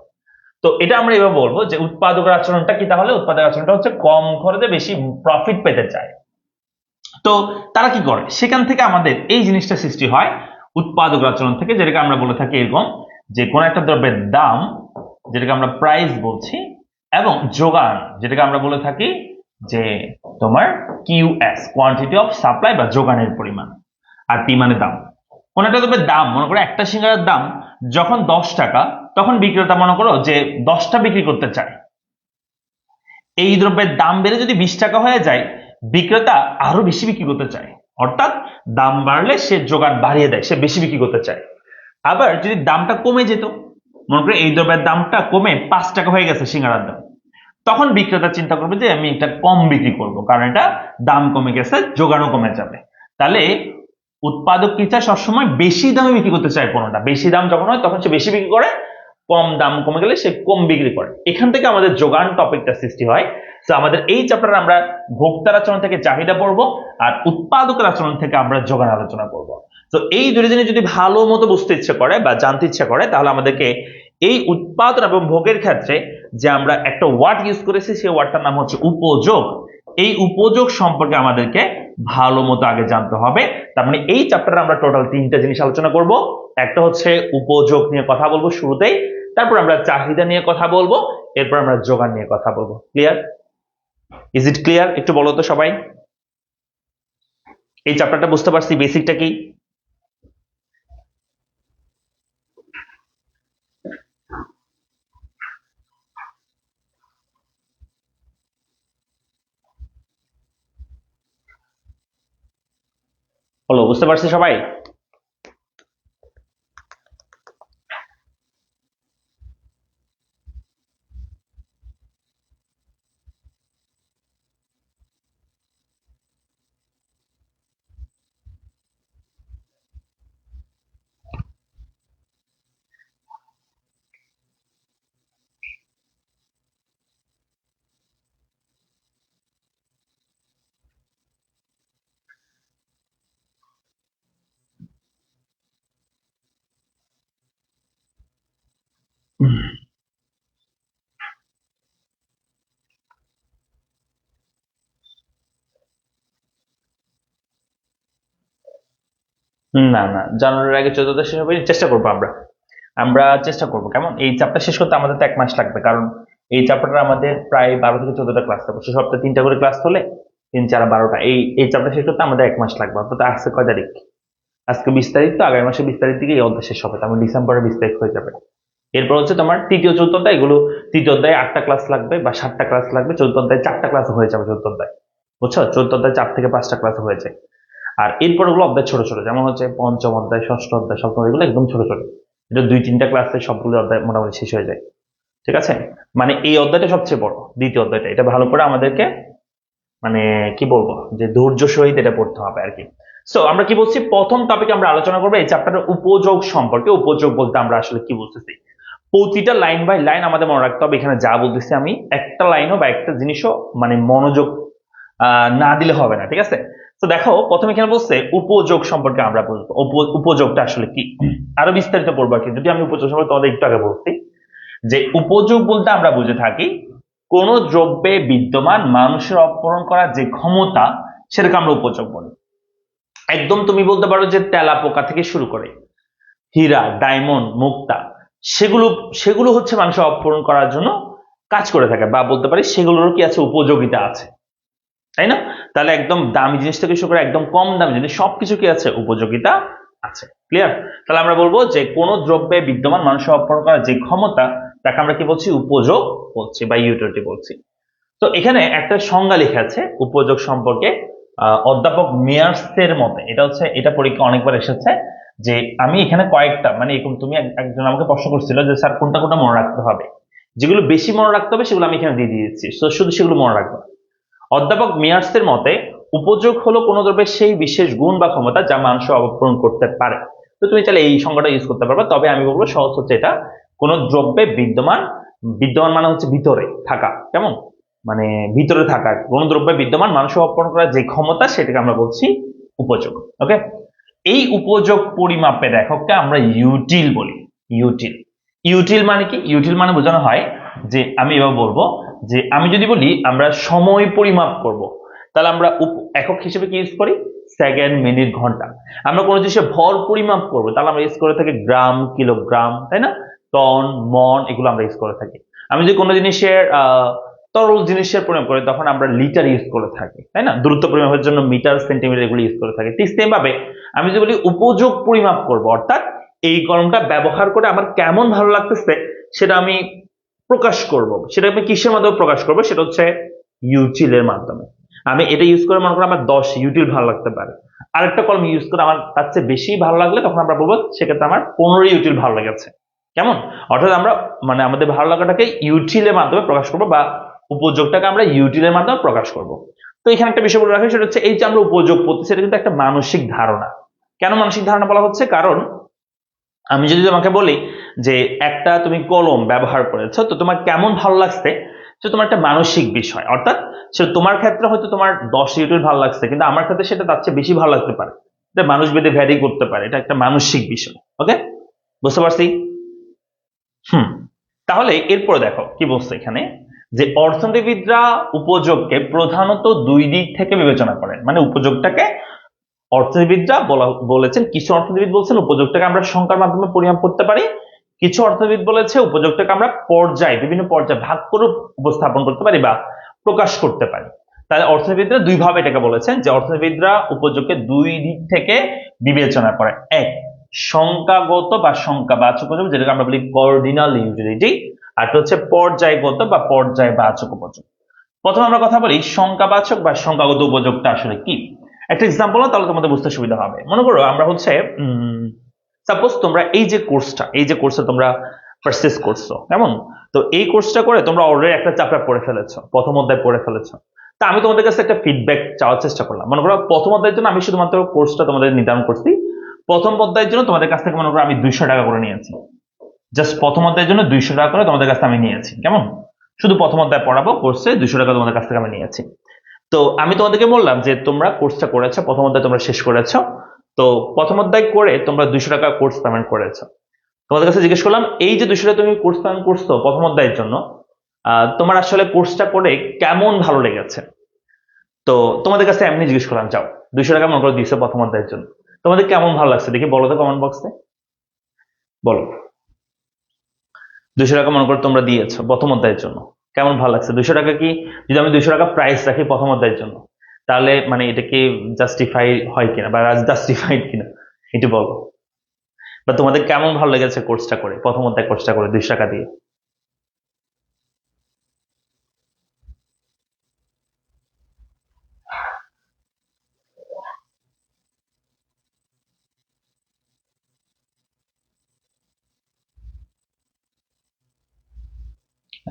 তো এটা আমরা এভাবে বলবো যে উৎপাদকের আচরণটা কি। তাহলে উৎপাদকের আচরণটা হচ্ছে কম খরচে বেশি প্রফিট পেতে চায়। তো তারা কি করে? সেখান থেকে আমাদের এই জিনিসটা সৃষ্টি হয় উৎপাদক আচরণ থেকে, যেটাকে আমরা বলে থাকি এরকম যে কোন একটা দ্রব্যের দাম, যেটাকে আমরা প্রাইস বলছি, এবং যোগান, যেটাকে আমরা বলে থাকি যে তোমার কিউএস, কোয়ান্টিটি অফ সাপ্লাই বা যোগানের পরিমাণ। আর পি মানে দাম। কোন একটা দ্রব্যের দাম, মনে করো একটা সিঙ্গারার দাম যখন 10 টাকা, তখন বিক্রেতা মনে করো যে 10টা বিক্রি করতে চায়। এই দ্রব্যের দাম বেড়ে যদি 20 টাকা হয়ে যায়, বিক্রেতা আরো বেশি বিক্রি করতে চায়। অর্থাৎ দাম বাড়লে সে যোগান বাড়িয়ে দেয়, সে বেশি বিক্রি করতে চায়। আবার যদি দামটা কমে যেত, মনে করি এই দ্রব্যের দামটা কমে 5 টাকা হয়ে গেছে সিঙ্গারার দাম, তখন বিক্রেতা চিন্তা করবে যে আমি এটা কম বিক্রি করব, কারণ এটা দাম কমে গেছে, যোগানও কমে যাবে। তাহলে উৎপাদক কি চায়, সবসময় বেশি দামে বিক্রি করতে চায় পণ্যটা। বেশি দাম যখন হয় তখন সে বেশি বিক্রি করে, কম দাম কমে গেলে সে কম বিক্রি করে। এখান থেকে আমাদের যোগান টপিকটা সৃষ্টি হয়। তো আমাদের এই চ্যাপ্টারে আমরা ভোক্তার আচরণ থেকে চাহিদা পড়বো, আর উৎপাদকের আচরণ থেকে আমরা যোগান আলোচনা করব। তো এই দুটো জিনিস যদি ভালো মতো বুঝতে ইচ্ছে করে বা জানতে ইচ্ছে করে, তাহলে আমাদেরকে এই উৎপাদন এবং ভোগের ক্ষেত্রে যে আমরা একটা ওয়ার্ড ইউজ করেছি, সেই ওয়ার্ডটার নাম হচ্ছে উপযোগ। এই উপযোগ সম্পর্কে আমাদেরকে ভালো মতো আগে জানতে হবে। তার মানে এই চ্যাপ্টারে আমরা টোটাল 3টা জিনিস আলোচনা করব। একটা হচ্ছে উপযোগ নিয়ে কথা বলবো শুরুতেই, তারপর আমরা চাহিদা নিয়ে কথা বলবো, এরপর আমরা যোগান নিয়ে কথা বলবো। ক্লিয়ার? Is it clear? একটু বলো তো সবাই, এই চ্যাপ্টারটা বুঝতে পারছি বেসিকটা কি? বলো, বুঝতে পারছি সবাই? না না, জানুয়ারির আগে 14টা শেষ হবে, চেষ্টা করবো আমরা। আমরা চেষ্টা করবো কেমন, এই চ্যাপ্টার শেষ করতে আমাদের তো 1 মাস লাগবে, কারণ এই চ্যাপ্টারটা আমাদের প্রায় 12 থেকে 14টা ক্লাস থাকবে। সপ্তাহে 3টা করে ক্লাস হলে 3 4 12টা, এই চ্যাপ্টার শেষ করতে আমাদের 1 মাস লাগবে। অর্থাৎ আজকে কয় তারিখ? আজকে 20 তারিখ, তো আগামী মাসে 20 তারিখ থেকে এই অধ্যায় শেষ হবে, তার মানে ডিসেম্বরের 20 তারিখ হয়ে যাবে। এরপর হচ্ছে তোমার তৃতীয় চতুর্থ অধ্যায়, এগুলো তৃতীয় অধ্যায়ে 8টা ক্লাস লাগবে বা 7টা ক্লাস লাগবে, চতুর্থ অধ্যায়ে 4টা ক্লাস হয়ে যাবে। চতুর্থ অধ্যায় বুঝছো, চতুর্থ অধ্যায়ে 4 থেকে 5টা ক্লাস হয়ে যায়। আর এরপর ওগুলো অধ্যায় ছোট ছোট, যেমন হচ্ছে পঞ্চম অধ্যায়, ষষ্ঠ অধ্যায়, সপ্তম, এগুলো একদম ছোট ছোট। এটা 2-3টা ক্লাসে সবগুলো অধ্যায় মোটামুটি শেষ হয়ে যায়। ঠিক আছে, মানে এই অধ্যায়টা সবচেয়ে বড়, দ্বিতীয় অধ্যায়টা, এটা ভালো করে আমাদেরকে মানে কি বলবো, যে ধৈর্য সহিত এটা পড়তে হবে আর কি। সো আমরা কি বলছি, প্রথম টপিক আমরা আলোচনা করবো এই চ্যাপ্টারের উপযোগ সম্পর্কে। উপযোগ বলতে আমরা আসলে কি বলতেছি, প্রতিটা লাইন বাই লাইন আমাদের মনে রাখতে হবে। এখানে যা বলতেছি আমি, একটা লাইনও বা একটা জিনিসও মানে মনোযোগ না দিলে হবে না, ঠিক আছে? তো দেখো, প্রথমে এখানে বলছে উপযোগ সম্পর্কে আমরা বলবো। উপযোগটা আসলে কি, আরো বিস্তারিত পড়বো আর কি। যদি আমি উপযোগ সম্পর্কে তোমাদের একটু আগে বলছি, যে উপযোগ বলতে আমরা বুঝে থাকি কোন দ্রব্যে বিদ্যমান মানুষের অপহরণ করার যে ক্ষমতা, সেটাকে আমরা উপযোগ বলি। একদম তুমি বলতে পারো যে তেলা পোকা থেকে শুরু করে হীরা, ডায়মন্ড, মুক্তা, সেগুলো সেগুলো হচ্ছে মানুষের অপহরণ করার জন্য কাজ করে থাকে, বা বলতে পারি সেগুলোরও কি আছে, উপযোগিতা আছে, তাই না? তাহলে একদম দামি জিনিস থেকে শুরু করে একদম কম দামি জিনিস, সবকিছু কি আছে, উপযোগিতা আছে। ক্লিয়ার? তাহলে আমরা বলবো যে কোন দ্রব্যে বিদ্যমান মানুষের অপহরণ করার যে ক্ষমতা, তাকে আমরা কি বলছি, উপযোগ বলছি বা ইউটিলিটি বলছি। তো এখানে একটা সংজ্ঞা লেখা আছে উপযোগ সম্পর্কে, অধ্যাপক মেয়ার্সের মতে। এটা হচ্ছে, এটা পরীক্ষা অনেকবার এসেছে, যে আমি এখানে কয়েকটা মানে এরকম, তুমি একজন আমাকে প্রশ্ন করছিল যে স্যার কোনটা কোনটা মনে রাখতে হবে, যেগুলো বেশি মনে রাখতে হবে সেগুলো আমি এখানে দিয়ে দিয়েছি, তো শুধু সেগুলো মনে রাখবো। অধ্যাপক মেয়ার্সের মতে উপযোগ হলো কোন দ্রব্যের সেই বিশেষ গুণ বা ক্ষমতা যা মানুষ অপহরণ করতে পারে। তো তুমি চাইলে এই সংজ্ঞাটা ইউজ করতে পারবে, তবে আমি বলবো সহজ হচ্ছে এটা, কোন দ্রব্যে বিদ্যমান, বিদ্যমান মানে হচ্ছে ভিতরে থাকা, কেমন, মানে ভিতরে থাকা কোন দ্রব্যে বিদ্যমান মানুষ অপহরণ করার যে ক্ষমতা, সেটাকে আমরা বলছি উপযোগ। ওকে, এই উপযোগ পরিমাপের এককটা আমরা ইউটিল বলি। ইউটিল, ইউটিল মানে কি, ইউটিল মানে বোঝানো হয় যে, আমি এবার বলবো যে আমি যদি বলি আমরা সময় পরিমাপ করব, তাহলে আমরা একক হিসেবে কি ইউজ করি, সেকেন্ড, মিনিট, ঘন্টা। আমরা কোনো জিনিসের ভর পরিমাপ করবো, তাহলে আমরা ইউজ করে থাকি গ্রাম, কিলোগ্রাম, তাই না, টন, মন, এগুলো আমরা ইউজ করে থাকি। আমি যদি কোনো জিনিসের তরল জিনিসের পরিমাপ করি, তখন আমরা লিটার ইউজ করে থাকি, তাই না। দূরত্ব পরিমাপের জন্য মিটার, সেন্টিমিটার, এগুলো ইউজ করে থাকি। ঠিক সেম ভাবে আমি যদি বলি উপযোগ পরিমাপ করব, অর্থাৎ এই কলমটা ব্যবহার করে আমার কেমন ভালো লাগতেছে সেটা আমি প্রকাশ করব, সেটা আমি কিসের মাধ্যমে প্রকাশ করব, সেটা হচ্ছে ইউটিলের মাধ্যমে। আমি এটা ইউজ করে মনে করি আমার 10 ইউটিল ভালো লাগতে পারে, আরেকটা কলম ইউজ করে আমার তার চেয়ে বেশি ভালো লাগলে তখন আমরা বলবো সেক্ষেত্রে আমার 15 ইউটিল ভালো লেগেছে। কেমন? অর্থাৎ আমরা মানে আমাদের ভালো লাগাটাকে ইউটিলের মাধ্যমে প্রকাশ করবো বা উপযোগটাকে আমরা ইউটিলের মাধ্যমে প্রকাশ করব। তো এখানে একটা বিষয় বলে রাখি, সেটা হচ্ছে এই যে আমরা উপযোগ করতেছি এটা কিন্তু একটা মানসিক ধারণা। কেন মানসিক ধারণা বলা হচ্ছে? কারণ আমি যদি তোমাকে বলি যে একটা তুমি কলম ব্যবহার করেছো, তো তোমার কেমন ভালো লাগছে যে তোমার একটা মানসিক বিষয়, অর্থাৎ সেটা তোমার ক্ষেত্রে হয়তো তোমার 10 ইউটিল ভালো লাগছে, কিন্তু আমার ক্ষেত্রে সেটা তার চেয়ে বেশি ভালো লাগতে পারে। এটা মানুষ ভেদে ভ্যারি করতে পারে, এটা একটা মানসিক বিষয়। ওকে, বুঝতে পারছি? তাহলে এরপরে দেখো কি বলছে এখানে, যে অর্থনীতিবিদরা উপযোগকে প্রধানত দুই দিক থেকে বিবেচনা করেন। মানে উপযোগটাকে অর্থনীতিবিদরা বলেছেন, কিছু অর্থনীতিবিদ বলছেন উপযোগটাকে আমরা সংখ্যার মাধ্যমে পরিমাপ করতে পারি, কিছু অর্থনীতিবিদ বলেছে উপযোগটাকে আমরা বিভিন্ন পর্যায়ে ভাগ করে উপস্থাপন করতে পারি বা প্রকাশ করতে পারি। তাহলে অর্থনীতিবিদরা দুই ভাবে এটাকে বলেছেন, যে অর্থনীতিবিদরা উপযোগকে দুই দিক থেকে বিবেচনা করে। এক, সংখ্যাগত বা সংখ্যাবাচক উপযোগ, যেটাকে আমরা বলি কর্ডিনাল ইউটিলিটি, আর হচ্ছে পর্যায়গত বা পর্যায়বাচক উপযোগ। প্রথমে আমরা কথা বলি সংখ্যাবাচক বা সংখ্যাগত উপযোগটা আসলে কি। একটা এক্সাম্পল হয়, তাহলে তোমাদের বুঝতে সুবিধা হবে। মনে করো আমরা হচ্ছে সাপোজ তোমরা এই যে কোর্সটা তোমরা পারচেজ করছো, কেমন? তো এই কোর্সটা করে তোমরা অলরেডি একটা চ্যাপ্টার পড়ে ফেলেছো, প্রথম অধ্যায় পড়ে ফেলেছো। তা আমি তোমাদের কাছে একটা ফিডব্যাক চাওয়ার চেষ্টা করলাম। মনে করো প্রথম অধ্যায়ের জন্য আমি শুধুমাত্র কোর্সটা তোমাদের নির্ধারণ করছি, প্রথম অধ্যায়ের জন্য তোমাদের কাছ থেকে মনে করো আমি 200 টাকা করে নিয়েছি। জাস্ট প্রথম অধ্যায়ের জন্য 200 টাকা করে তোমাদের কাছ থেকে আমি নিয়েছি, কেমন? শুধু প্রথম অধ্যায় পড়াবো, কোর্সে 200 টাকা তোমাদের কাছ থেকে আমি নিয়েছি। তো আমি তোমাদেরকে বললাম যে তোমরা কোর্সটা করেছো, প্রথম অধ্যায় তোমরা শেষ করেছো, তো প্রথম অধ্যায় করে তোমরা 200 টাকা কোর্স পেমেন্ট করেছো। তোমাদের কাছে জিজ্ঞেস করলাম, এই যে 200 টাকা তুমি কোর্স পেমেন্ট করছো প্রথম অধ্যায়ের জন্য, তোমার আসলে কোর্সটা করে কেমন ভালো লেগেছে? তো তোমাদের কাছে এমনি জিজ্ঞেস করলাম, যাও 200 টাকা মনে করে দিয়েছো প্রথম অধ্যায়ের জন্য, তোমাদের কেমন ভালো লাগছে দেখি বলো তো কমেন্ট বক্সে, বলো। 200 টাকা মনে করে তোমরা দিয়েছো প্রথম অধ্যায়ের জন্য, কেমন ভালো লাগছে? 200 টাকা কি, যদি আমি 200 টাকা প্রাইস রাখি প্রথম অধ্যায়ের জন্য, তাহলে মানে এটা কি জাস্টিফাই হয় কিনা বা জাস্টিফাইড কিনা একটু বলো। বা তোমাদের কেমন ভালো লেগেছে কোর্সটা করে, প্রথম অধ্যায় কোর্সটা করে 200 টাকা দিয়ে?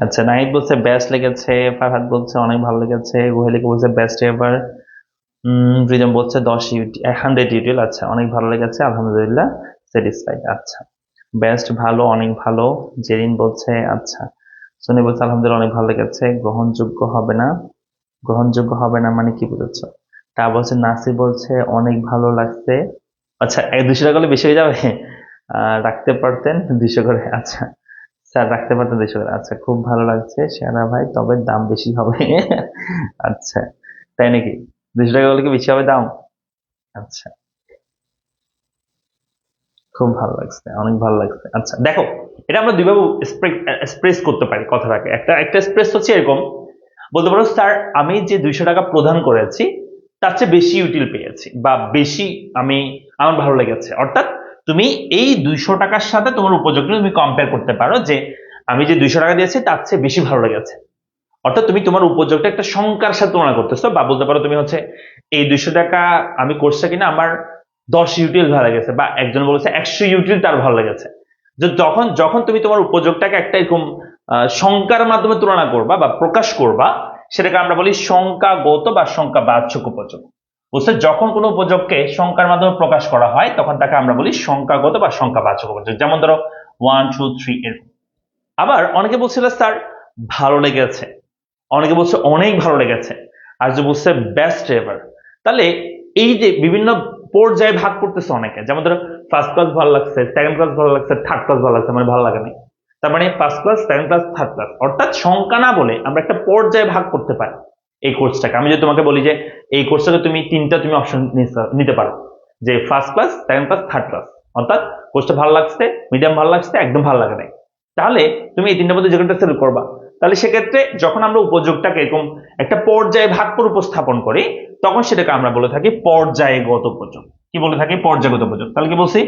আচ্ছা, নাহিদ বলছে বেস্ট লেগেছে, ফারহাদ বলছে অনেক ভালো লেগেছে, গুহেলিকে বলছে বেস্ট এভার, প্রিজম বলছে 100 ইউটিল, আচ্ছা অনেক ভালো লেগেছে, আলহামদুলিল্লাহ, স্যাটিসফাইড। আচ্ছা, বেস্ট ভালো, অনেক ভালো। জেরিন বলছে আচ্ছা। সোনি বলছে আলহামদুলিল্লাহ অনেক ভালো লেগেছে। গ্রহণযোগ্য হবে না, গ্রহণযোগ্য হবে না মানে কি বুঝেছো? তা বলছে, নাসির বলছে অনেক ভালো লাগছে। আচ্ছা, 200 টাকা হলে বেশি হয়ে যাবে, রাখতে পারতেন 200 করে। আচ্ছা স্যার, রাখতে পারতেন 200 করে। আচ্ছা, খুব ভালো লাগছে সেরা ভাই, তবে দাম বেশি হবে। আচ্ছা, তাই নাকি? 200 টাকা হলে কি বেশি হবে দাম? আচ্ছা, খুব ভালো লাগছে, অনেক ভালো লাগছে। আচ্ছা দেখো, এটা আমরা দুইভাবে এক্সপ্রেস করতে পারি কথাটাকে। একটা একটা এক্সপ্রেস হচ্ছে এরকম, বলতে পারো স্যার আমি যে 200 টাকা প্রদান করেছি তার চেয়ে বেশি ইউটিল পেয়েছি, বা বেশি আমার ভালো লেগেছে। অর্থাৎ তুমি এই 200 টাকার সাথে তোমার উপযোগটা তুমি কম্পেয়ার করতে পারো, যে আমি যে 200 টাকা দিয়েছি তার চেয়ে বেশি ভালো লেগেছে। অর্থাৎ তুমি তোমার উপযোগটা একটা সংখ্যার সাথে তুলনা করতেছো, বা বলতে পারো তুমি হচ্ছে এই 200 টাকা আমি কোর্সটা কিনা আমার 10 ইউটিল ভালো লেগেছে, বা একজন বলেছে 100 ইউটিল তার ভালো লেগেছে। যে যখন যখন তুমি তোমার উপযোগটাকে একটা এরকম সংখ্যার মাধ্যমে তুলনা করবা বা প্রকাশ করবা, সেটাকে আমরা বলি সংখ্যাগত বা সংখ্যাবাচক উপযোগ। বুঝছো? যখন কোনো উপযোগকে সংখ্যার মাধ্যমে প্রকাশ করা হয় তখন তাকে আমরা বলি সংখ্যাগত বা সংখ্যাবাচক উপযোগ। যেমন ধরো 1 2 3 এরকম। আবার অনেকে বলছিল স্যার ভালো লেগেছে, অনেকে বলছে অনেক ভালো লেগেছে, আর যে বলছে বেস্ট এভার। তাহলে এই যে বিভিন্ন পর্যায়ে ভাগ করতেছে অনেকে, যেমন ধরো ফার্স্ট ক্লাস ভালো লাগছে, সেকেন্ড ক্লাস ভালো লাগছে, থার্ড ক্লাস ভালো লাগছে, মানে ভালো লাগে নাই। তার মানে first class, second class, third class, অর্থাৎ সংখ্যা না বলে আমরা একটা পর্যায়ে ভাগ করতে পারি এই কোর্সটাকে। আমি যদি তোমাকে বলি যে এই কোর্সটাকে তুমি তিনটা তুমি অপশন নিতে পারো, যে first class, second class, third class, অর্থাৎ কোর্সটা ভালো লাগছে, মিডিয়াম ভালো লাগছে, একদম ভালো লাগে নাই, তাহলে তুমি এই তিনটার মধ্যে যে কোনটা সিলেক্ট করবা। তাহলে সেক্ষেত্রে যখন আমরা উপযোগটাকে এরকম একটা পর্যায়ে ভাগ করে উপস্থাপন করি, তখন সেটাকে আমরা বলে থাকি পর্যায়গত উপযোগ। কি বলে থাকি? পর্যায়গত উপযোগ। তাহলে কি বলছি?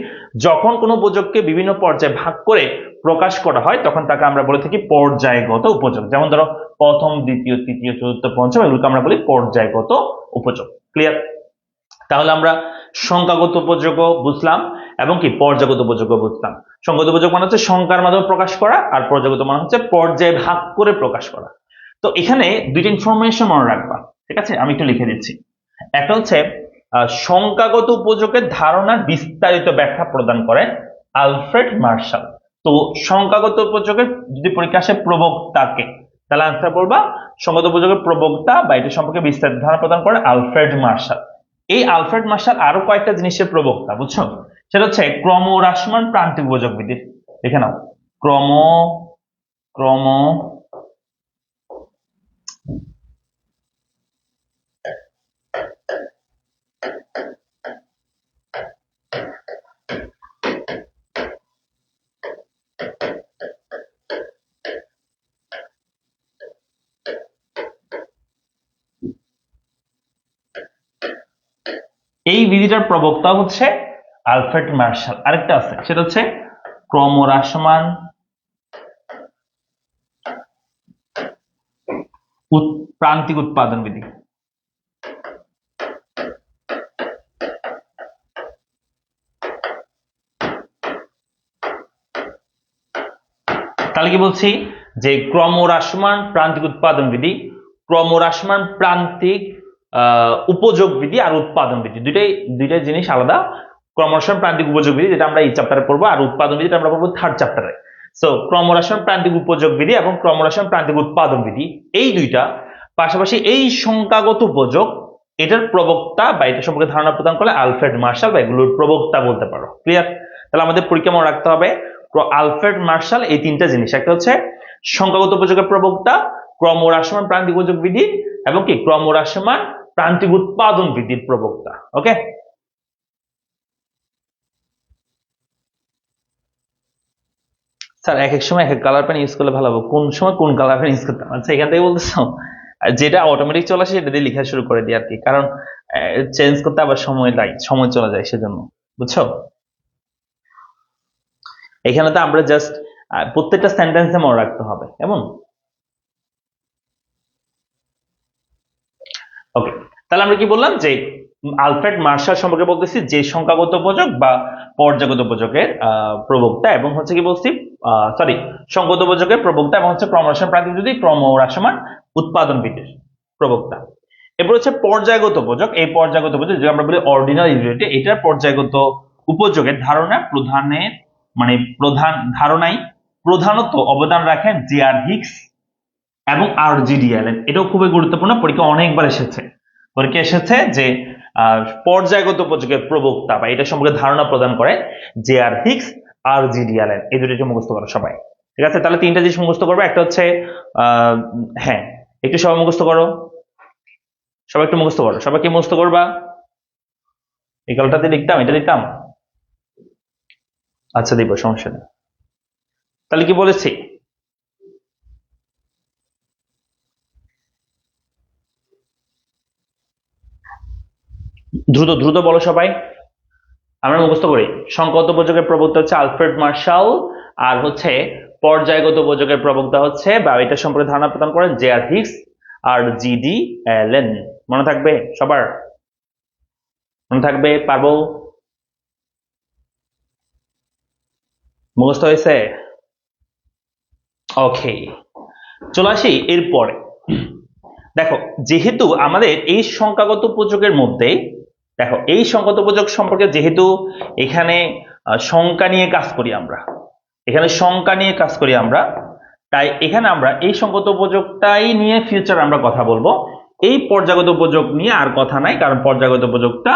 যখন কোনো উপযোগকে বিভিন্ন পর্যায়ে ভাগ করে প্রকাশ করা হয় তখন তাকে আমরা বলে থাকি পর্যায়গত উপযোগ। যেমন ধরো প্রথম, দ্বিতীয়, তৃতীয়, চতুর্থ, পঞ্চম, এগুলোকে আমরা বলি পর্যায়গত উপযোগ। ক্লিয়ার? তাহলে আমরা সংখ্যাগত উপযোগও বুঝলাম। এবং কি পর্যায়গত উপযোগ্য বুঝতাম। সংখ্যাগত উপযোগ মানে হচ্ছে সংখ্যার মাধ্যমে প্রকাশ করা, আর পর্যায়গত মানে হচ্ছে পর্যায়ে ভাগ করে প্রকাশ করা। তো এখানে দুইটা ইনফরমেশন মনে রাখবা, ঠিক আছে? আমি একটু লিখে দিচ্ছি। একটা হচ্ছে সংখ্যাগত উপযোগের ধারণার বিস্তারিত ব্যাখ্যা প্রদান করেন আলফ্রেড মার্শাল। তো সংখ্যাগত উপযোগের যদি পরীক্ষা আসে প্রবক্তাকে, তাহলে আনসার করবা সংখ্যাগত উপযোগের প্রবক্তা বা এটা সম্পর্কে বিস্তারিত ধারণা প্রদান করে আলফ্রেড মার্শাল। এই আলফ্রেড মার্শাল আরো কয়েকটা জিনিসের প্রবক্তা, বুঝছো? সেটা হচ্ছে ক্রমহ্রাসমান প্রান্তিক উপযোগ বিধি। দেখে নাও, ক্রম ক্রম এই বিধিটার প্রবক্তা হচ্ছে আলফ্রেড মার্শাল। আরেকটা আছে, সেটা হচ্ছে ক্রমহ্রাসমান প্রান্তিক উৎপাদন বিধি। তাহলে কি বলছি যে ক্রমহ্রাসমান প্রান্তিক উৎপাদন বিধি, ক্রমহ্রাসমান প্রান্তিক উপযোগ বিধি আর উৎপাদন বিধি, দুইটাই জিনিস আলাদা। ক্রমহ্রাসমান প্রান্তিক উপযোগ বিধি যেটা আমরা এই চ্যাপ্টারে পড়বো, আর উৎপাদন বিধিটা আমরা পড়বো থার্ড চ্যাপ্টারে। সো ক্রমহ্রাসমান প্রান্তিক উপযোগ বিধি এবং ক্রমহ্রাসমান প্রান্তিক উৎপাদন বিধি, এই দুইটা পাশাপাশি এই সংখ্যাগত উপযোগ, এটার প্রবক্তা বা এটা সম্পর্কে ধারণা প্রদান করে আলফ্রেড মার্শাল, বা এগুলোর প্রবক্তা বলতে পারো। ক্লিয়ার? তাহলে আমাদের পরীক্ষা মনে রাখতে হবে আলফ্রেড মার্শাল এই তিনটা জিনিস, একটা হচ্ছে সংখ্যাগত উপযোগের প্রবক্তা, ক্রমহ্রাসমান প্রান্তিক উপযোগ বিধি এবং কি ক্রমহ্রাসমান প্রান্তিক উৎপাদন বিধির প্রবক্তা। ওকে, স্যার এক এক সময় এক এক কালার পেন ইউজ করলে ভালো হবে, কোন সময় কোন কালার পেন ইউজ করতাম? আচ্ছা, এখান থেকে বলতেছো যেটা অটোমেটিক চলে আসে সেটা দিয়ে লেখা শুরু করে দিই আর কি, কারণ চেঞ্জ করতে আবার সময় চলে যায় সেজন্য, বুঝছো? এখানে তো আমরা জাস্ট প্রত্যেকটা সেন্টেন্সে মনে রাখতে হবে, এমন। ওকে, তাহলে আমরা কি বললাম যে আলফ্রেড মার্শাল সম্পর্কে বলতেছি যে সংখ্যাগত উপযোগ বা পর্যায়গত উপযোগের প্রবক্তা, এবং হচ্ছে কি বলছি সংখ্যাগত উপযোগের প্রবক্তা এবং হচ্ছে ক্রমহ্রাসমান প্রান্তিক বিধি, ক্রমহ্রাসমান উৎপাদন বিধির প্রবক্তা। এরপর হচ্ছে পর্যায়গত উপযোগ। এই পর্যায়গত উপযোগ যেটা আমরা বলি অর্ডিনাল ইউনিটি, এটার পর্যায়গত উপযোগের ধারণা প্রধানের প্রধান ধারণায় প্রধানত অবদান রাখেন জে.আর. হিকস এবং আর.জি.ডি. অ্যালেন। এটাও খুবই গুরুত্বপূর্ণ, পরীক্ষা অনেকবার এসেছে যে পর্যায়গত উপযোগের প্রবক্তা বা এটা সম্পর্কে ধারণা প্রদান করে জে.আর. হিকস, আর.জি.ডি. অ্যালেন। এই দুটো মুখস্থ করো সবাই, ঠিক আছে? তাহলে তিনটা জিনিস মুখস্থ করবে। একটা হচ্ছে হ্যাঁ, একটু সবাই মুখস্থ করো, সবাই একটু মুখস্থ করো। সবাই কি মুখস্থ করবা? এই কালটাতে লিখতাম, এটা লিখতাম। আচ্ছা, দিব, সমস্যা নেই। তাহলে কি বলেছি? দ্রুত দ্রুত বলো সবাই, আমরা মুখস্থ করি। সংখ্যাগত উপযোগের প্রবক্তা হচ্ছে আলফ্রেড মার্শাল, আর হচ্ছে পর্যায়গত উপযোগের প্রবক্তা হচ্ছে বা এটা সম্পর্কে ধারণা প্রদান করেন জে.আর. হিকস, আর.জি.ডি. অ্যালেন। মনে থাকবে সবার? মনে থাকবে? পারবো? মুখস্থ হয়েছে? ওকে, চলে আসি এরপরে। দেখো, যেহেতু আমাদের এই সংখ্যাগত উপযোগের মধ্যে, দেখো এই সংখ্যাগত উপযোগ সম্পর্কে যেহেতু এখানে সংখ্যা নিয়ে কাজ করি আমরা, তাই এখানে আমরা এই সংখ্যাগত উপযোগটাই নিয়ে ফিউচার আমরা কথা বলবো। এই পর্যায়গত উপযোগ নিয়ে আর কথা নাই, কারণ পর্যায়গত উপযোগটা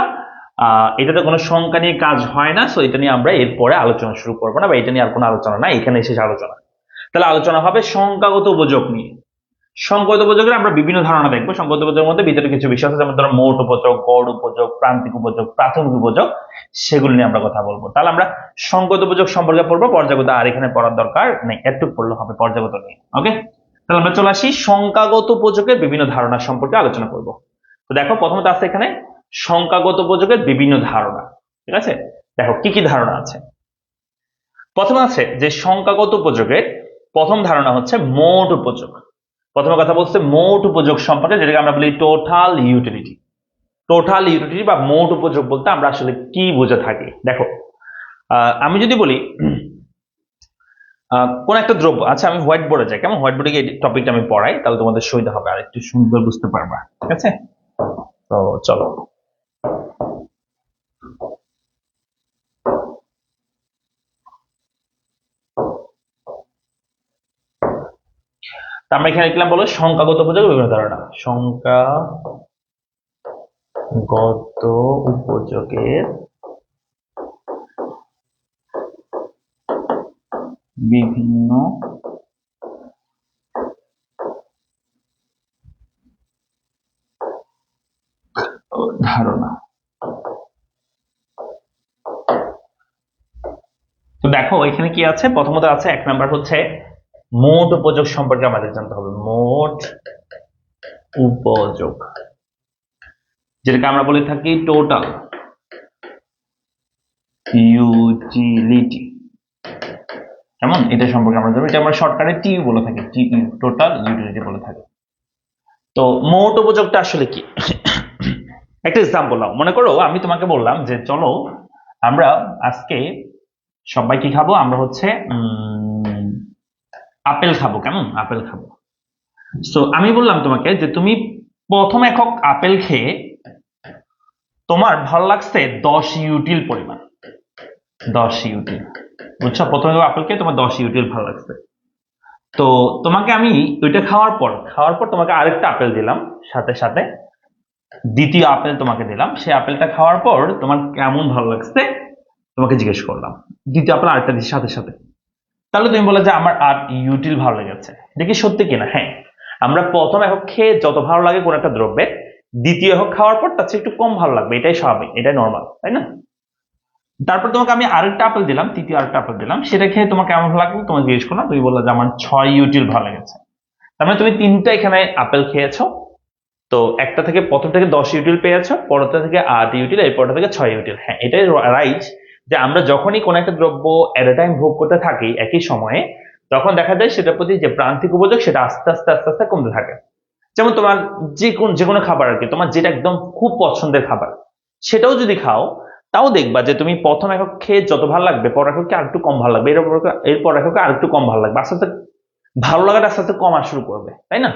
এটাতে কোনো সংখ্যা নিয়ে কাজ হয় না, সো এটা নিয়ে আমরা এরপরে আলোচনা শুরু করবো না, বা এটা নিয়ে আর কোনো আলোচনা নাই, এখানে শেষ আলোচনা। তাহলে আলোচনা হবে সংখ্যাগত উপযোগ নিয়ে। সংখ্যাগত উপযোগের আমরা বিভিন্ন ধারণা দেখবো। সংখ্যাগত উপযোগের মধ্যে ভিতরে কিছু বিষয় আছে, যেমন ধরো মোট উপযোগ, গড় উপযোগ, প্রান্তিক উপযোগ, প্রাথমিক উপযোগ, সেগুলো নিয়ে আমরা কথা বলবো। তাহলে আমরা সংখ্যাগত উপযোগ সম্পর্কে পড়বো, পর্যায়গত আর এখানে পড়ার দরকার নেই, একটু পড়লে হবে পর্যায়গত নিয়ে। ওকে, তাহলে আমরা চলে আসি সংখ্যাগত উপযোগের বিভিন্ন ধারণা সম্পর্কে আলোচনা করব। তো দেখো, প্রথমত আছে এখানে সংখ্যাগত উপযোগের বিভিন্ন ধারণা, ঠিক আছে? দেখো কি কি ধারণা আছে। প্রথম আছে যে সংখ্যাগত উপযোগের প্রথম ধারণা হচ্ছে মোট উপযোগ। প্রথমে কথা বলছে মোট উপযোগ সম্পর্কে, যেটাকে আমরা বলি টোটাল ইউটিলিটি। টোটাল ইউটিলিটি বা মোট উপযোগ বলতে আমরা আসলে কি বুঝে থাকি? দেখো, আমি যদি বলি কোন একটা দ্রব্য, আচ্ছা আমি হোয়াইট বোর্ডে যাই, কেমন হোয়াইট বোর্ডে গিয়ে টপিকটা আমি পড়াই, তাহলে তোমাদের সুবিধা হবে আর একটু সুন্দর বুঝতে পারবা। ঠিক আছে, তো চলো। আমরা এখানে লিখলাম বলো সংখ্যাগত উপযোগ বিভিন্ন ধারণা। সংখ্যাগত উপযোগের বিভিন্ন ধারণা। তো দেখো এখানে কি আছে, প্রথমত আছে 1 নাম্বার হচ্ছে মোট উপযোগ সম্পর্কে আমাদের জানতে হবে। মোট উপযোগ, যেটাকে আমরা বলে থাকি টোটাল ইউটিলিটি। কেমন, এটা সম্পর্কে আমরা জানবো, এটা আমরা শর্টকাটে টিইউ বলে থাকি, টিইউ টোটাল ইউটিলিটি বলে থাকি। তো মোট উপযোগটা আসলে কি? একটা এক্সাম্পল নাও, মনে করো আমি তোমাকে বললাম যে চলো আমরা আজকে সবাই কি খাবো, আমরা হচ্ছে আপেল খাবো, কেমন আপেল খাবো। সো আমি বললাম তোমাকে যে তুমি প্রথম একক আপেল খেয়ে তোমার ভালো লাগছে 10 ইউটিল পরিমাণ, 10 ইউটিল, বুঝছো? প্রথম একক আপেল খেয়ে তোমার 10 ইউটিল ভালো লাগছে। তো তোমাকে আমি ওইটা খাওয়ার পর তোমাকে আরেকটা আপেল দিলাম, সাথে সাথে দ্বিতীয় আপেল তোমাকে দিলাম। সেই আপেলটা খাওয়ার পর তোমার কেমন ভালো লাগছে তোমাকে জিজ্ঞেস করলাম, দ্বিতীয় আপেল আরেকটা দিচ্ছি সাথে সাথে। তাহলে তুমি বলে যে আমার 8 ইউটিল ভালো লেগেছে। দেখি সত্যি কিনা? হ্যাঁ, আমরা প্রথম একক খেয়ে যত ভালো লাগে কোন একটা দ্রব্যের, দ্বিতীয় একক খাওয়ার পর তার চেয়ে একটু কম ভালো লাগবে, এটাই স্বাভাবিক, এটাই নর্মাল, তাই না? তারপর তোমাকে আমি আরেকটা আপেল দিলাম, তৃতীয় আরেকটা আপেল দিলাম, সেটা খেয়ে তোমার কেমন ভালো লাগবে তোমাকে জিজ্ঞেস করলাম, তুমি বললে যে আমার 6 ইউটিল ভালো লেগেছে। তার মানে তুমি 3টা এখানে আপেল খেয়েছো, তো একটা থেকে প্রথম থেকে 10 ইউটিল পেয়েছো, পরটা থেকে 8 ইউটিল, এরপরটা থেকে 6 ইউটিল। হ্যাঁ, এটাই রাইট যে আমরা যখনই কোনো একটা দ্রব্য এট এ টাইম ভোগ করতে থাকি একই সময়ে, তখন দেখা যায় সেটার প্রতি যে প্রান্তিক উপযোগ সেটা আস্তে আস্তে আস্তে আস্তে কমতে থাকে। যেমন তোমার যে কোনো খাবার আর কি, তোমার যেটা একদম খুব পছন্দের খাবার সেটাও যদি খাও, তাও দেখবা যে তুমি প্রথম একক খেয়ে যত ভালো লাগবে পর এককে আরেকটু কম ভালো লাগবে, এরপর এককে আরেকটু কম ভালো লাগবে, আস্তে আস্তে ভালো লাগাটা আস্তে আস্তে কমা শুরু করবে, তাই না?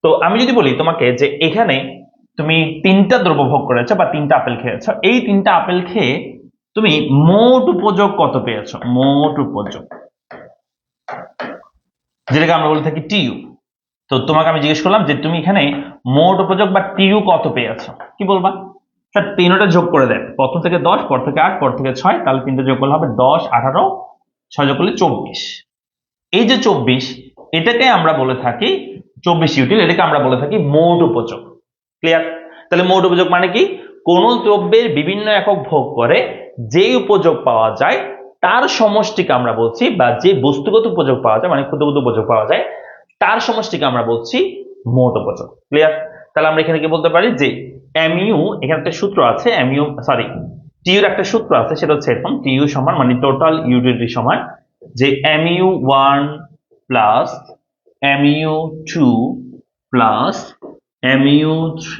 তো আমি যদি বলি তোমাকে যে এখানে তুমি 3টা দ্রব্য ভোগ করেছো বা 3টা আপেল খেয়েছো, এই 3টা আপেল খেয়ে তুমি মোট উপযোগ কত পেয়েছো, মোট উপযোগ, যেটাকে আমরা বলে থাকি টিইউ। তো তোমাকে আমি জিজ্ঞেস করলাম যে তুমি এখানে মোট উপযোগ বা টিইউ কত পেয়েছো, কি বলবা? স্যার 3টা যোগ করে দেন, প্রথম থেকে 10, পর থেকে 8, পর থেকে 6, তাহলে 3টা যোগ করলে হবে 10, 18, 6 যোগ করলে 24। এই যে 24, এটাকে আমরা বলে থাকি 24 ইউটিল, এটাকে আমরা বলে থাকি মোট উপযোগ। ক্লিয়ার? তাহলে মোট উপযোগ মানে কি? কোন দ্রব্যের বিভিন্ন একক ভোগ করে যে উপযোগ পাওয়া যায় তার সমষ্টিকে আমরা বলছি, বা যে বস্তুগত উপযোগ পাওয়া যায় মানে ক্ষুদ্রগত উপযোগ পাওয়া যায় তার সমষ্টিকে আমরা বলছি মোট উপযোগ। ক্লিয়ার? তাহলে আমরা এখানে কি বলতে পারি যে এমইউ, এখানে একটা সূত্র আছে, এমইউ সরি টিইউর একটা সূত্র আছে, সেটা হচ্ছে এরকম, টিইউ সমান মানে টোটাল ইউটিলিটি সমান যে mu1 plus mu2 plus mu3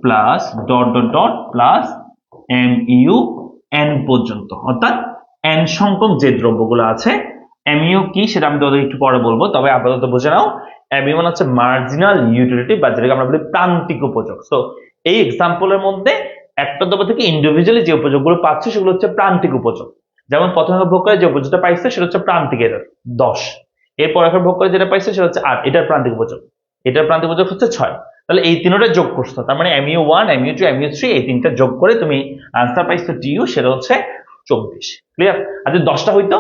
plus dot dot dot plus mun পর্যন্ত, অর্থাৎ n সংখ্যক যে দ্রব্যগুলো আছে। mu কি সেটা আমি তোমাদের একটু পরে বলবো, তবে আপাতত বুঝে নাও mu মানে হচ্ছে মার্জিনাল ইউটিলিটি, বা যেটাকে আমরা বলি প্রান্তিক উপযোগ। তো এই এক্সাম্পলের মধ্যে একটা দ্রব্য থেকে ইন্ডিভিজুয়ালি যে উপযোগগুলো পাচ্ছে সেগুলো হচ্ছে প্রান্তিক উপযোগ। যেমন প্রথমে ভোগ করে যে উপযোগটা পাইছে সেটা হচ্ছে প্রান্তিকের 10, এরপর এখন ভোগ করে যেটা পাইছে সেটা হচ্ছে 8, এটার প্রান্তিক উপযোগ, এটার প্রান্তিক উপযোগ হচ্ছে 6। তাহলে এই তিনটা যোগ করছো, তার মানে mu1 mu2 mu3 এই তিনটা যোগ করে তুমি আনসার পাইছো টিইউ, সেটা হচ্ছে 24। ক্লিয়ার? আর যদি 10টা হইতো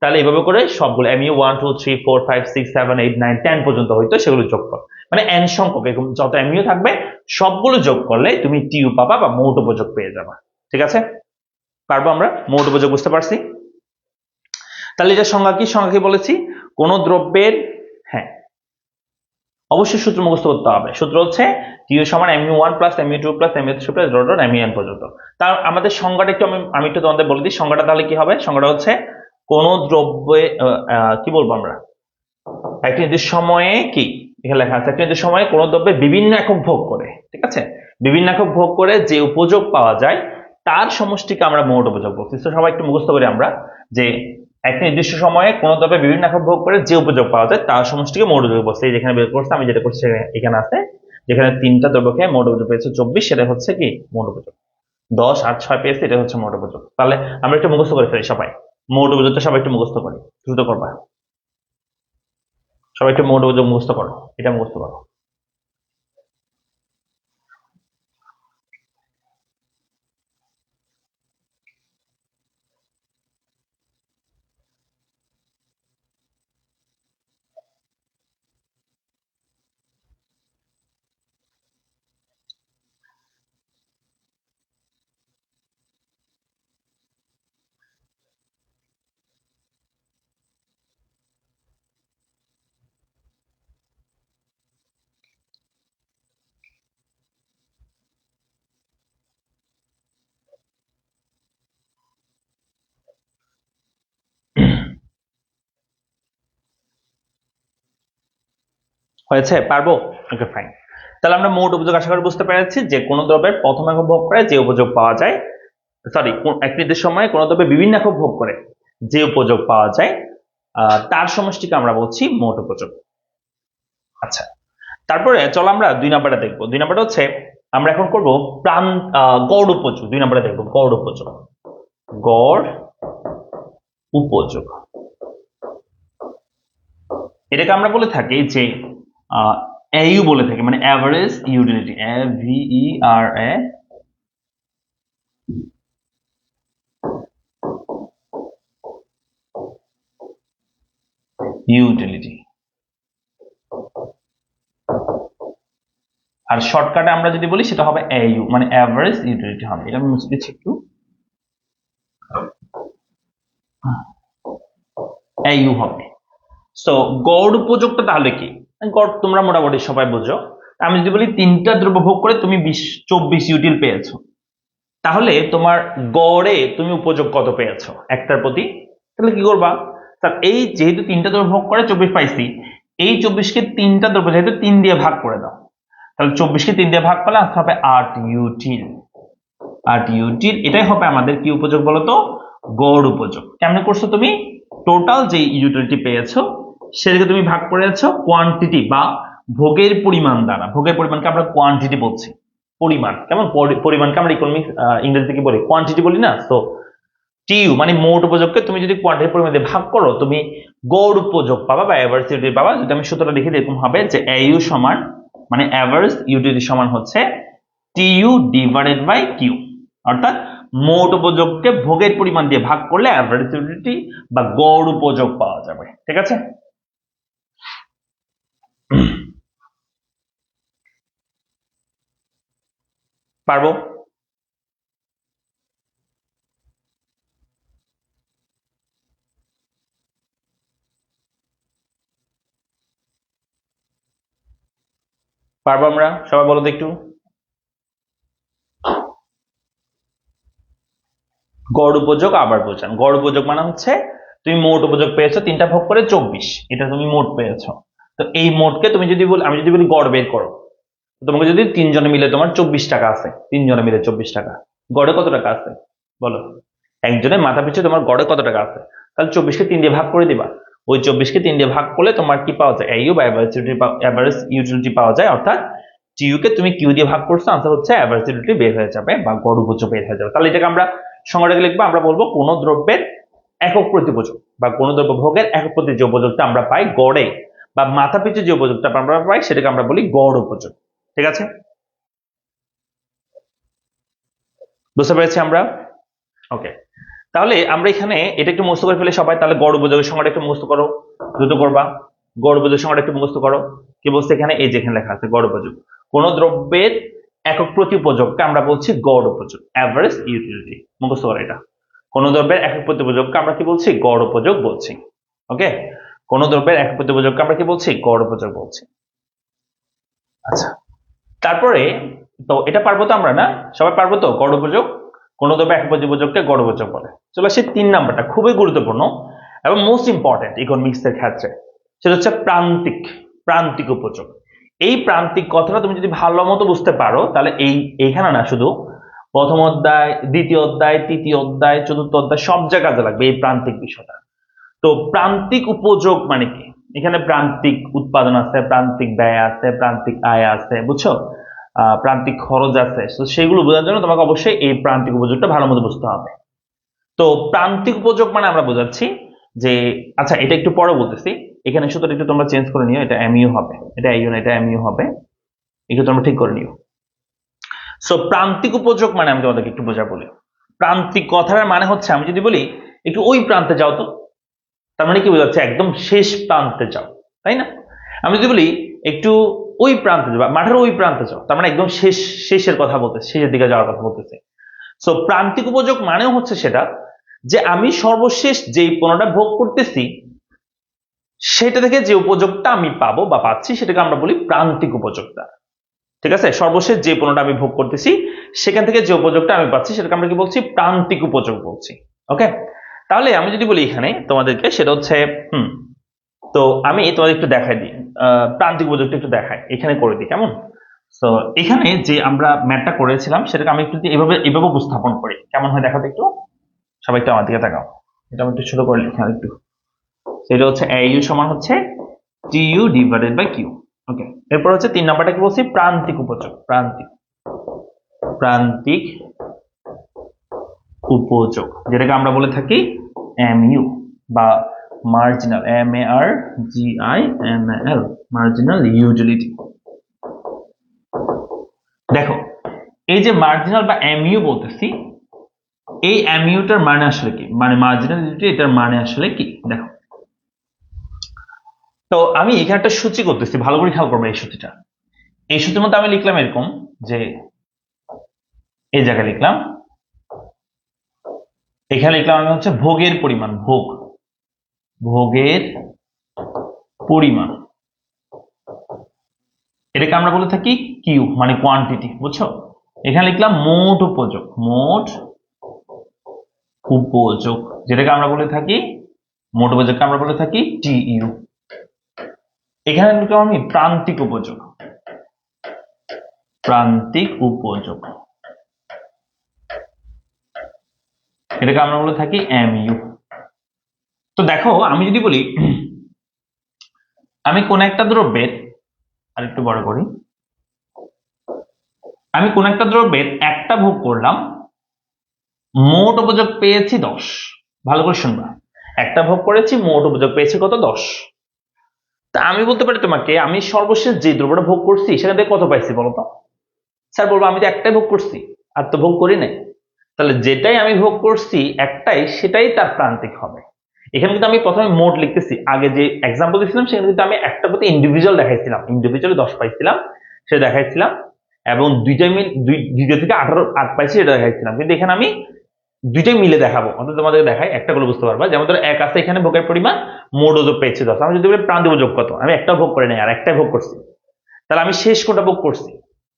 তাহলে এইভাবে করে সবগুলো mu1 2 3 4 5 6 7 8 9 10 পর্যন্ত হইতো, সেগুলো যোগ কর, মানে n সংখ্যক এরকম যত mu থাকবে সবগুলো যোগ করলে তুমি টিইউ পাবা বা মোট উপযোগ পেয়ে যাবা। ঠিক আছে? পারবো আমরা? মোট উপযোগ বুঝতে পারছি? তাহলে এটা সংজ্ঞা কি? সংজ্ঞা কি বলেছি? কোন দ্রব্যের, হ্যাঁ অবশ্যই সূত্র মুখস্থ করতে হবে। সূত্র হচ্ছে টিইউ সমান mu1 plus mu2 plus mu3 plus dot dot mun পর্যন্ত। তার আমাদের সংজ্ঞাটা একটু আমি একটু তোমাদের বলে দিই সংজ্ঞাটা, তাহলে কি হবে? সংজ্ঞাটা হচ্ছে কোন দ্রব্যে কি বলবো আমরা, একটি নির্দিষ্ট সময়ে কি এখানে লেখা আছে, একটি নির্দিষ্ট সময়ে কোন দ্রব্যে বিভিন্ন একক ভোগ করে, ঠিক আছে, বিভিন্ন একক ভোগ করে যে উপযোগ পাওয়া যায় তার সমষ্টিকে আমরা মোট উপযোগ বলছি। তো সবাই একটু মুখস্থ করি আমরা যে একটা নির্দিষ্ট সময়ে কোনো দ্রব্যে বিভিন্ন একক ভোগ করে যে উপযোগ পাওয়া যায় তার সমষ্টিকে মোট উপযোগ বলছে। এই যেখানে বের করছে, আমি যেটা করছি এখানে আছে, যেখানে 3টা দ্রব্যকে মোট উপযোগ পেয়েছে 24, সেটা হচ্ছে কি মোট উপযোগ। 10, 8, 6 পেয়েছে, এটা হচ্ছে মোট উপযোগ। তাহলে আমরা একটু মুখস্থ করে ফেলি সবাই, মোট উপযোগটা সবাই একটু মুখস্থ করি, দ্রুত করবা সবাই, একটু মোট উপযোগ মুখস্থ করো, এটা মুখস্থ করো। হয়েছে? পারবো? ওকে, ফাইন। তাহলে আমরা মোট উপযোগ আশা করি বুঝতে পেরেছি যে কোন দ্রব্যের প্রথম একক ভোগ করে যে উপযোগ পাওয়া যায়, সরি, এক নির্দিষ্ট সময়ে কোন দ্রব্যে বিভিন্ন একক ভোগ করে যে উপযোগ পাওয়া যায় তার সমষ্টিকে আমরা বলছি মোট উপযোগ। আচ্ছা, তারপরে চলো আমরা 2 নাম্বারটা দেখবো। 2 নাম্বারটা হচ্ছে আমরা এখন করব গড় উপযোগ। 2 নাম্বারটা দেখবো গড় উপযোগ। গড় উপযোগ এটাকে আমরা বলে থাকি যে এইউ বলে থাকি, মানে অ্যাভারেজ ইউটিলিটি, AVERA ইউটিলিটি। আর শর্টকাটে আমরা যদি বলি সেটা হবে AU, মানে অ্যাভারেজ ইউটিলিটি হবে। এটা আমি মুছে দিচ্ছি একটু, AU হবে। সো গড় উপযোগটা তাহলে কি? গড় তোমরা মোটামুটি সবাই বুঝো। আমি যদি বলি 3টা দ্রব্য ভোগ করে তুমি 24 ইউটিল পেয়েছো, তাহলে তোমার গড়ে তুমি উপযোগ কত পেয়েছো একটার প্রতি? তাহলে কি করবা? স্যার এই যেহেতু 3টা দ্রব্য ভোগ করে 24 পাইছি, এই 24কে 3টা দ্রব্য যেহেতু 3 দিয়ে ভাগ করে দাও, তাহলে 24কে 3 দিয়ে ভাগ করলে আসতে হবে 8 ইউটিল। 8 ইউটিল, এটাই হবে আমাদের কি উপযোগ বলতো? গড় উপযোগ। কেমনে করছো তুমি? টোটাল যে ইউটিলিটি পেয়েছো সেটাকে তুমি ভাগ করেছো কোয়ান্টিটি বা ভোগের পরিমাণ দ্বারা। ভোগের পরিমাণকে আমরা কোয়ান্টিটি বলছি, পরিমাণ। কেমন? পরিমাণকে আমরা ইকোনমিক্স ইংরেজিতে কি বলি? কোয়ান্টিটি বলি না? তো টিইউ মানে মোট উপযোগকে তুমি যদি কোয়ান্টিটির পরিমাণ দিয়ে ভাগ করো, তুমি গড় উপযোগ পাবা বা এভারেজ ইউটিলিটি পাবা। যদি আমি সূত্রটা লিখি এরকম হবে যে AU সমান, মানে এভারেজ ইউটিলিটি সমান হচ্ছে TU ডিভাইডেড বাই কিউ, অর্থাৎ মোট উপযোগকে ভোগের পরিমাণ দিয়ে ভাগ করলে এভারেজ ইউটিলিটি বা গড় উপযোগ পাওয়া যাবে। ঠিক আছে? পারবো? পারবো আমরা সবাই? বলো তো একটু। গড় উপযোগ আবার বোঝান। গড় উপযোগ মানে হচ্ছে তুমি মোট উপযোগ পেয়েছো 3টা ভোগ করে 24, এটা তুমি মোট পেয়েছো। তো এই মোটকে তুমি যদি বলি, আমি যদি বলি গড় বের করো, তোমাকে যদি 3 জনে মিলে তোমার 24 টাকা আছে, 3 জনে মিলে 24 টাকা, গড়ে কত টাকা আছে বলো? একজনের মাথা পিছু তোমার গড়ে কত টাকা আছে? তাহলে 24কে 3 দিয়ে ভাগ করে দিবা। ওই 24কে 3 দিয়ে ভাগ করলে তোমার কি পাওয়া যায়? AU বা এভারেজ ইউটিলিটি পাওয়া যায়। অর্থাৎ TU কে তুমি কিউ দিয়ে ভাগ করছো, আনসার হচ্ছে এভারেজ ইউটিলিটি বের হয়ে যাবে বা গড় উপযোগ বের হয়ে যাবে। তাহলে এটাকে আমরা সংজ্ঞাটাকে লিখবো, আমরা বলবো কোন দ্রব্যের একক প্রতি উপযোগ বা কোন দ্রব্য ভোগের একক প্রতি যে উপযোগটা আমরা পাই গড়ে বা মাথা পিছু যে উপযোগটা আমরা পাই সেটাকে আমরা বলি গড় উপযোগ। ঠিক আছে? বুঝতে পেরেছি আমরা? ওকে, তাহলে আমরা এখানে এটা একটু মুখস্থ করে ফেলে সবাই। তাহলে গড় উপযোগের সংজ্ঞাটা একটু মুখস্থ করো, দ্রুত করবা। গড় উপযোগের সংজ্ঞাটা একটু মুখস্থ করো। কি বলছে এখানে? এই যে এখানে লেখা আছে গড় উপযোগ, কোন দ্রব্যের একক প্রতি উপযোগকে আমরা বলছি গড় উপযোগ, অ্যাভারেজ ইউটিলিটি। মুখস্থ করো এটা। কোন দ্রব্যের একক প্রতি উপযোগকে আমরা কি বলছি? গড় উপযোগ বলছি। ওকে, কোন দ্রব্যের একক প্রতি উপযোগকে আমরা কি বলছি? গড় উপযোগ বলছি। আচ্ছা, তারপরে তো এটা পারবো তো আমরা, না সবাই পারবো তো? গড় উপযোগ, কোন দ্রব্যের একক প্রতি উপযোগকে গড় উপযোগ বলে। চলো সেই 3 নাম্বারটা খুবই গুরুত্বপূর্ণ এবং মোস্ট ইম্পর্টেন্ট ইকোনমিক্স এর ক্ষেত্রে, সেটা হচ্ছে প্রান্তিক। প্রান্তিক উপযোগ। এই প্রান্তিক কথাটা তুমি যদি ভালো মতো বুঝতে পারো তাহলে এইখানে না শুধু প্রথম অধ্যায়, দ্বিতীয় অধ্যায়, তৃতীয় অধ্যায়, চতুর্থ অধ্যায় সব জায়গায় কাজে লাগবে এই প্রান্তিক বিষয়টা। তো প্রান্তিক উপযোগ মানে কি? এখানে প্রান্তিক উৎপাদন আছে, প্রান্তিক ব্যয় আছে, প্রান্তিক আয় আছে, বুঝছো? প্রান্তিক খরচ আছে। তো সেগুলো বোঝার জন্য তোমাকে অবশ্যই এই প্রান্তিক উপযোগটা ভালো মতো বুঝতে হবে। তো প্রান্তিক উপযোগ মানে আমরা বোঝাচ্ছি যে, আচ্ছা এটা একটু পরে বলতেছি, এখানে সূত্রটা একটু তোমরা চেঞ্জ করে নিও, এটা এমইউ হবে, এটা আইইউ না, এটা এমইউ হবে, একটু তোমরা ঠিক করে নিও। সো প্রান্তিক উপযোগ মানে আমি তোমাদেরকে একটু বোঝা বলি। প্রান্তিক কথার মানে হচ্ছে, আমি যদি বলি একটু ওই প্রান্তে যাও, তো তার মানে কি বোঝাচ্ছে? একদম শেষ প্রান্তে যাও, তাই না? আমি যদি বলি একটু ওই প্রান্তে যাও, মাঠের ওই প্রান্তে যাও, তার মানে একদম শেষের কথা বলতেছে, শেষের দিকে যাওয়ার কথা বলতেছে। সো প্রান্তিক উপযোগ মানেও হচ্ছে সেটা যে আমি সর্বশেষ যেই পণ্যটা ভোগ করতেছি সেটা থেকে যে উপযোগটা আমি পাবো বা পাচ্ছি সেটাকে আমরা বলি প্রান্তিক উপযোগটা। ঠিক আছে? সর্বশেষ যে পণ্যটা আমি ভোগ করতেছি সেখান থেকে যে উপযোগটা আমি পাচ্ছি সেটাকে আমরা কি বলছি? প্রান্তিক উপযোগ বলছি। ওকে, তাহলে আমি যদি বলি এখানে তোমাদেরকে, সেটা হচ্ছে তো আমি তোমাদের একটু দেখাই দিই, প্রান্তিক উপযোগটা একটু দেখাই, এখানে করে দিই, কেমন? তো এখানে যে আমরা ম্যাথটা করেছিলাম সেটাকে আমি একটু এভাবে উপস্থাপন করি, কেমন হয় দেখাতে একটু? সবাই একটু আমার দিকে তাকাও, এটা আমি একটু ছোট করে লিখি একটু। সেটা হচ্ছে AU সমান হচ্ছে TU ডিভাইডেড বাই কিউ। ওকে, এরপর হচ্ছে 3 নাম্বারটা কি বলছি? প্রান্তিক উপযোগ। প্রান্তিক উপযোগ, যেটাকে আমরা বলে থাকি MU বা মার্জিনাল, MARGINAL, মার্জিনাল ইউটিলিটি। দেখো, এই যে মার্জিনাল বা MU বলতেছি, এই MUটার মানে আসলে কি? মানে মার্জিনাল ইউটিলিটি, এটার মানে আসলে কি? দেখো, তো আমি এখানে একটা সূচি করতেছি, ভালো করে খেয়াল করবো এই সূচিটা। এই সূত্রের মধ্যে আমি লিখলাম এরকম যে, এই জায়গায় লিখলাম, এখানে লিখলাম আমি হচ্ছে ভোগের পরিমাণ, ভোগের পরিমাণ, এটাকে আমরা বলে থাকি কিউ মানে কোয়ান্টিটি, বুঝছো? এখানে লিখলাম মোট উপযোগ, যেটাকে আমরা বলে থাকি, মোট উপযোগকে আমরা বলে থাকি TU। এখানে লিখলাম আমি প্রান্তিক উপযোগ, এটাকে আমরা বলে থাকি MU। তো দেখো, আমি যদি বলি আমি কোন একটা দ্রব্যের, আর একটু বড় করি, আমি কোন একটা দ্রব্যের একটা ভোগ করলাম, মোট উপযোগ পেয়েছি 10। ভালো করে শুনবা, একটা ভোগ করেছি, মোট উপযোগ পেয়েছি কত? 10। তা আমি বলতে পারি তোমাকে, আমি সর্বশেষ যে দ্রব্যটা ভোগ করছি সেখান থেকে কত পাইছি বলতো? স্যার বলবো আমি তো একটাই ভোগ করছি, আর তো ভোগ করি নাই। তাহলে যেটাই আমি ভোগ করছি একটাই, সেটাই তার প্রান্তিক হবে। এখানে কিন্তু আমি প্রথমে মোট লিখতেছি, আগে যে এক্সাম্পল দিয়েছিলাম সেখানে কিন্তু আমি একটা প্রতি ইন্ডিভিজুয়াল দেখাইছিলাম, ইন্ডিভিজুয়ালি 10 পাইছিলাম সেটা দেখাইছিলাম, এবং দুইটা থেকে 8 পাইছি সেটা দেখাইছিলাম। কিন্তু এখানে আমি দুইটাই মিলে দেখাবো, অন্তত তোমাদের দেখাই, একটা গুলো বুঝতে পারবা। যেমন ধরো 1 আছে এখানে, ভোগের পরিমাণ, মোট উপযোগ পেয়েছি 10। আমি যদি বলি প্রান্তিক উপযোগ কত, আমি একটা ভোগ করে নাই আর একটাই ভোগ করছি, তাহলে আমি শেষ কোনটা ভোগ করছি?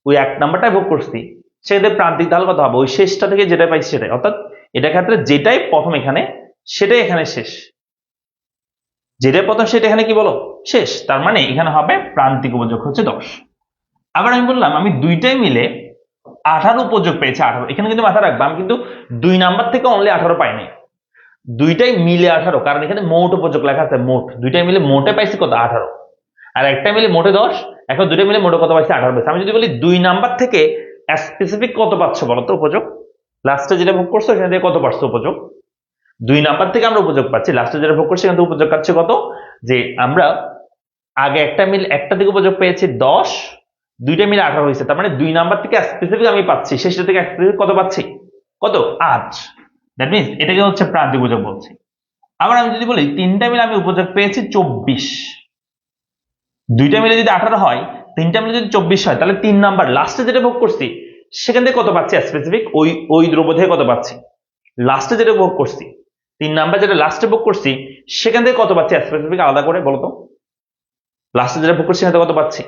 ওই 1 নাম্বারটাই ভোগ করছি, সেক্ষেত্রে প্রান্তিক তাহলে কত হবে? ওই শেষটা থেকে যেটা পাইছি সেটাই, অর্থাৎ এটার ক্ষেত্রে যেটাই প্রথম এখানে সেটাই এখানে শেষ, যেটাই প্রথম সেটা এখানে কি বলো? শেষ। তার মানে এখানে হবে প্রান্তিক উপযোগ হচ্ছে 10। আবার আমি বললাম আমি দুইটাই মিলে 18 উপযোগ পেয়েছি, 18। এখানে কিন্তু মাথা রাখবা, আমি কিন্তু 2 নাম্বার থেকে অনলি 18 পাইনি, দুইটাই মিলে 18, কারণ এখানে মোট উপযোগ লেখা আছে, মোট দুইটাই মিলে মোটে পাইছি কত? 18, আর একটা মিলে মোটে 10। এখন দুটো মিলে মোটে কত পাইছি? 18 পাইছি। আমি যদি বলি 2 নাম্বার থেকে স্পেসিফিক কত পাচ্ছ বলো তো উপযোগ? লাস্টে যেটা ভোগ করছো এখান থেকে কত পাচ্ছ উপযোগ? 2 নাম্বার থেকে আমরা উপযোগ পাচ্ছি, লাস্টে যেটা ভোগ করছি এখান থেকে উপযোগ পাচ্ছি কত? যে আমরা আগে একটা থেকে উপযোগ পেয়েছি 10, দুইটা মিলে 18 হয়েছে, তার মানে 2 নাম্বার থেকে স্পেসিফিক আমি পাচ্ছি, শেষটা থেকে স্পেসিফিক কত পাচ্ছি? কত? 8। দ্যাট মিনস এটাকে হচ্ছে প্রান্তিক উপযোগ বলছি। আবার আমি যদি বলি তিনটা মিলে আমি উপযোগ পেয়েছি 24, দুইটা মিলে যদি 18 হয়, তিনটা মিলে যদি 24 হয়, তাহলে 3 নাম্বার লাস্টে যেটা ভোগ করছি সেখান থেকে কত পাচ্ছি স্পেসিফিক? ওই দ্রব্য থেকে কত পাচ্ছি? লাস্টে যেটা ভোগ করছি, 3 নাম্বার যেটা লাস্টে ভোগ করছি সেখান থেকে কত পাচ্ছি স্পেসিফিক? আলাদা করে বলো তো, লাস্টে যেটা ভোগ করছি সেখান থেকে কত পাচ্ছি?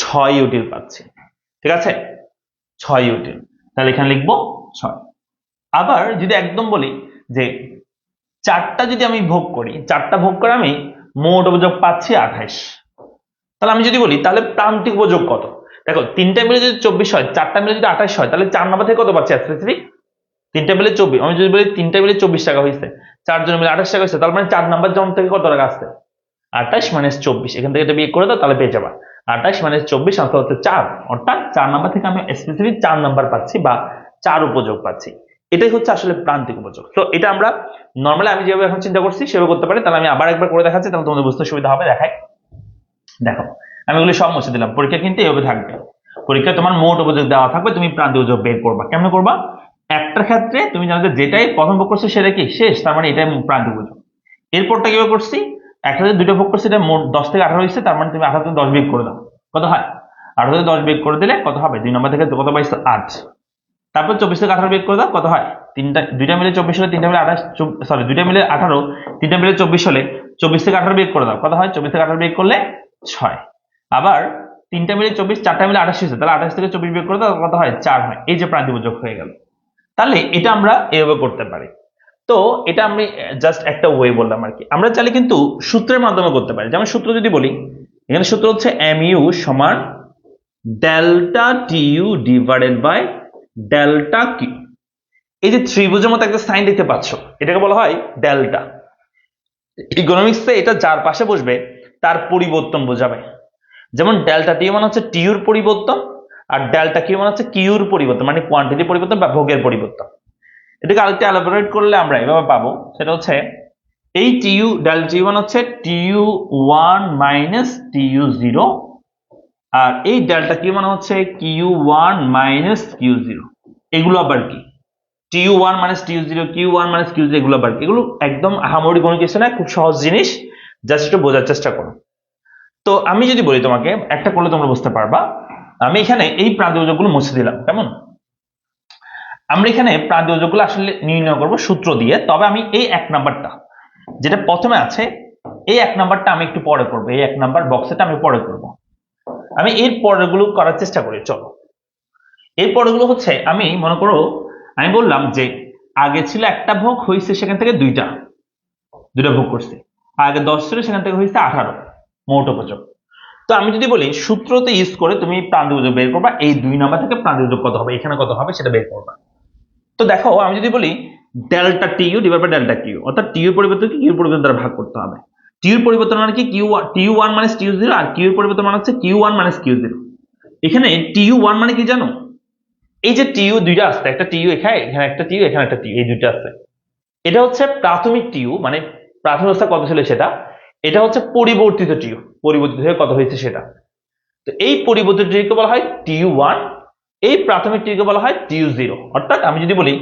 6 ইউটিল পাচ্ছি। ঠিক আছে, 6 ইউটিল। তাহলে এখানে লিখবো 6। আবার যদি একদম বলি যে 4টা যদি আমি ভোগ করি, 4টা ভোগ করে আমি মোট উপযোগ পাচ্ছি 28, তাহলে আমি যদি বলি তাহলে প্রান্তিক উপযোগ কত? দেখো 3টা মিলে যদি 24 হয়, 4টা মিলে যদি 28 হয়, তাহলে 4 নাম্বার থেকে কত পাচ্ছি স্পেসিফিক? 3টা মিলে 24, আমি যদি বলি 3টা মিলে 24 টাকা হয়েছে, 4 জন মিলে 28 টাকা হয়েছে, তার মানে 4 নাম্বার জন থেকে কত টাকা আসছে? 28 মাইনাস 24, এখান থেকে এটা বিয়োগ করে দাও, তাহলে পেয়ে যাবা 28 মাইনাস 24 আনসার হচ্ছে 4। অর্থাৎ 4 নাম্বার থেকে আমি স্পেসিফিক 4 নাম্বার পাচ্ছি বা 4 উপযোগ পাচ্ছি। এটাই হচ্ছে আসলে প্রান্তিক উপযোগ। তো এটা আমরা নর্মালি আমি যেভাবে এখন চিন্তা করছি সেভাবে করতে পারি। তাহলে আমি আবার একবার করে দেখাচ্ছি, তাহলে তোমাদের বুঝতে সুবিধা হবে। দেখাই, দেখো আমি এগুলো সব মুছে দিলাম। পরীক্ষা কিন্তু এভাবে থাকবে, পরীক্ষায় তোমার মোট উপযোগ দেওয়া থাকবে, তুমি প্রান্তিক উপযোগ বের করবা। কেমন করবা? একটার ক্ষেত্রে তুমি জানো যে যেটাই প্রথম ভোগ করছো সেটা কি শেষ, তার মানে এটাই প্রান্তিক উপযোগ। এরপরটা কিভাবে করছি? একটাতে দুটো ভোগ করছি, এটা মোট 10 থেকে 18 হয়েছে, তার মানে তুমি 18 থেকে 10 বিয়োগ করে দাও, কত হয়? 18 থেকে 10 বিয়োগ করে দিলে কত হবে? 2 নম্বর থেকে কত পাইছো? 8। তারপর 24 থেকে 18 বিয়োগ করে দাও, কত হয়? দুইটা মিলে 24 হলে, 3টা মিলে 28, সরি 2টা মিলে 18, 3টা মিলে 24 হলে 24 থেকে 18 বিয়োগ করে দাও, কত হয়? 24 থেকে 18 বিয়োগ করলে 6। আবার 3টা মিলে 24, 4টা মিলে 28 হয়েছে, তাহলে 28 থেকে 24 বিয়োগ করে দাও, কত হয়? 4 হয়। এই যে প্রান্তিক উপযোগ হয়ে গেল। তাহলে এটা আমরা এভাবে করতে পারি। তো এটা আমি জাস্ট একটা ওয়ে বললাম আর কি। আমরা চাইলে কিন্তু সূত্রের মাধ্যমে করতে পারি। যেমন সূত্র যদি বলি, এখানে সূত্র হচ্ছে mu সমান delta tau divided by delta Q. এই যে ত্রিভুজের মতো একটা সাইন দেখতে পাচ্ছ, এটাকে বলা হয় ডেল্টা। ইকোনমিক্সে এটা যার পাশে বসবে তার পরিবর্তন বোঝাবে। যেমন ডেল্টা টি মানে হচ্ছে টিউর পরিবর্তন, আর ডেল্টা কিউ মানে হচ্ছে কিউর পরিবর্তন, মানে কোয়ান্টিটি পরিবর্তন বা ভোগের পরিবর্তন। এটাকে আরেকটা এলাবোরেট করলে আমরা এভাবে পাবো, সেটা হচ্ছে এই টিউ ডেল্টা টিউ মানে হচ্ছে টিউ ওয়ান মাইনাস টিউ জিরো, আর এই ডেল্টা কিউ মানে হচ্ছে Q one minus Q zero. এগুলো আবার কি? টিউ ওয়ান মাইনাস টিউ zero, Q one minus Q zero, এগুলো আবার কি? এগুলো একদম আহামরি কোনো কিছু না, খুব সহজ জিনিস, জাস্ট একটু বোঝার চেষ্টা করো। তো আমি যদি বলি তোমাকে, একটা করলে তোমরা বুঝতে পারবা। আমি এখানে এই প্রান্তীয় যোগগুলো মুছে দিলাম। কেমন? আমরা এখানে প্রান্তীয় যোগগুলো আসলে নির্ণয় করব সূত্র দিয়ে। তবে আমি এই 1 নাম্বারটা যেটা প্রথমে আছে, এই 1 নাম্বারটা আমি একটু পরে করব। এই 1 নাম্বার বক্সটা আমি পরে করব। আমি এর পরেরগুলো করার চেষ্টা করি। চলো, এর পরেরগুলো হচ্ছে, আমি মনে করো আমি বললাম যে আগে ছিল একটা ভোগ, হয়েছে সেখান থেকে দুইটা ভোগ করছি। আগে 10 ছিল, সেখান থেকে হয়েছে 18 মোট উপযোগ। তো আমি যদি বলি সূত্রতে ইউজ করে তুমি প্রান্তিক উপযোগ বের করবা, এই 2 নাম্বার থেকে প্রান্তিক উপযোগ কত হবে, এখানে কত হবে সেটা বের করবা। তো দেখো, আমি যদি বলি ডেল্টা টিইউ ডিভাইড বাই ডেল্টা কিউ, অর্থাৎ টিইউ পরিবর্তনকে কিউ পরিবর্তন দ্বারা ভাগ করতে হবে। টিইউ পরিবর্তন মানে কি? টিইউ ওয়ান মাইনাস টিইউ জিরো, আর কিউ পরিবর্তন মানে হচ্ছে Q one minus Q zero. এখানে টিইউ ওয়ান মানে কি জানো? এই যে টিইউ দুইটা আছে, একটা টিইউ এখানে, এখানে একটা টিইউ, এখানে একটা টিইউ, এই দুইটা আছে। এটা হচ্ছে প্রাথমিক টিইউ, মানে প্রাথমিক অবস্থা কত ছিল সেটা। এটা হচ্ছে পরিবর্তিত টিইউ, পরিবর্তিত হয়ে কত হয়েছে সেটা। তো এই পরিবর্তিত টিইউকে বলা হয় টিইউ ওয়ান, এই প্রাথমিক টিইউকে বলা হয় টিইউ জিরো। অর্থাৎ আমি যদি বলি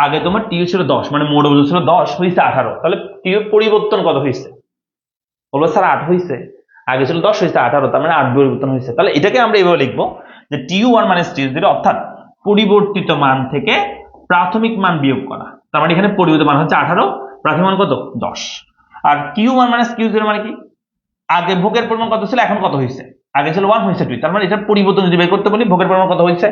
আগে তোমার টিইউ ছিল 10, মানে মোট উপযোগ ছিল 10, হয়েছে 18, তাহলে টিইউ পরিবর্তন কত হয়েছে? বলবো স্যার 8 হয়েছে। আগে ছিল 10, হয়েছে 18, তার মানে 8 পরিবর্তন হয়েছে। তাহলে এটাকে আমরা এইভাবে লিখবো যে টিইউ ওয়ান মাইনাস টিইউ জিরো, অর্থাৎ পরিবর্তিত মান থেকে প্রাথমিক মান বিয়োগ করা। তার মানে এখানে পরিবর্তিত মান হচ্ছে 18, প্রাথমিক মান কত? 10। আর Q one minus Q zero মানে কি? আগে ভোগের পরিমাণ কত ছিল, এখন কত হয়েছে? আগে ছিল 1, হয়েছে 2, তার মানে এটা পরিবর্তন যদি বের করতে বলি ভোগের পরিমাণ কত হয়েছে,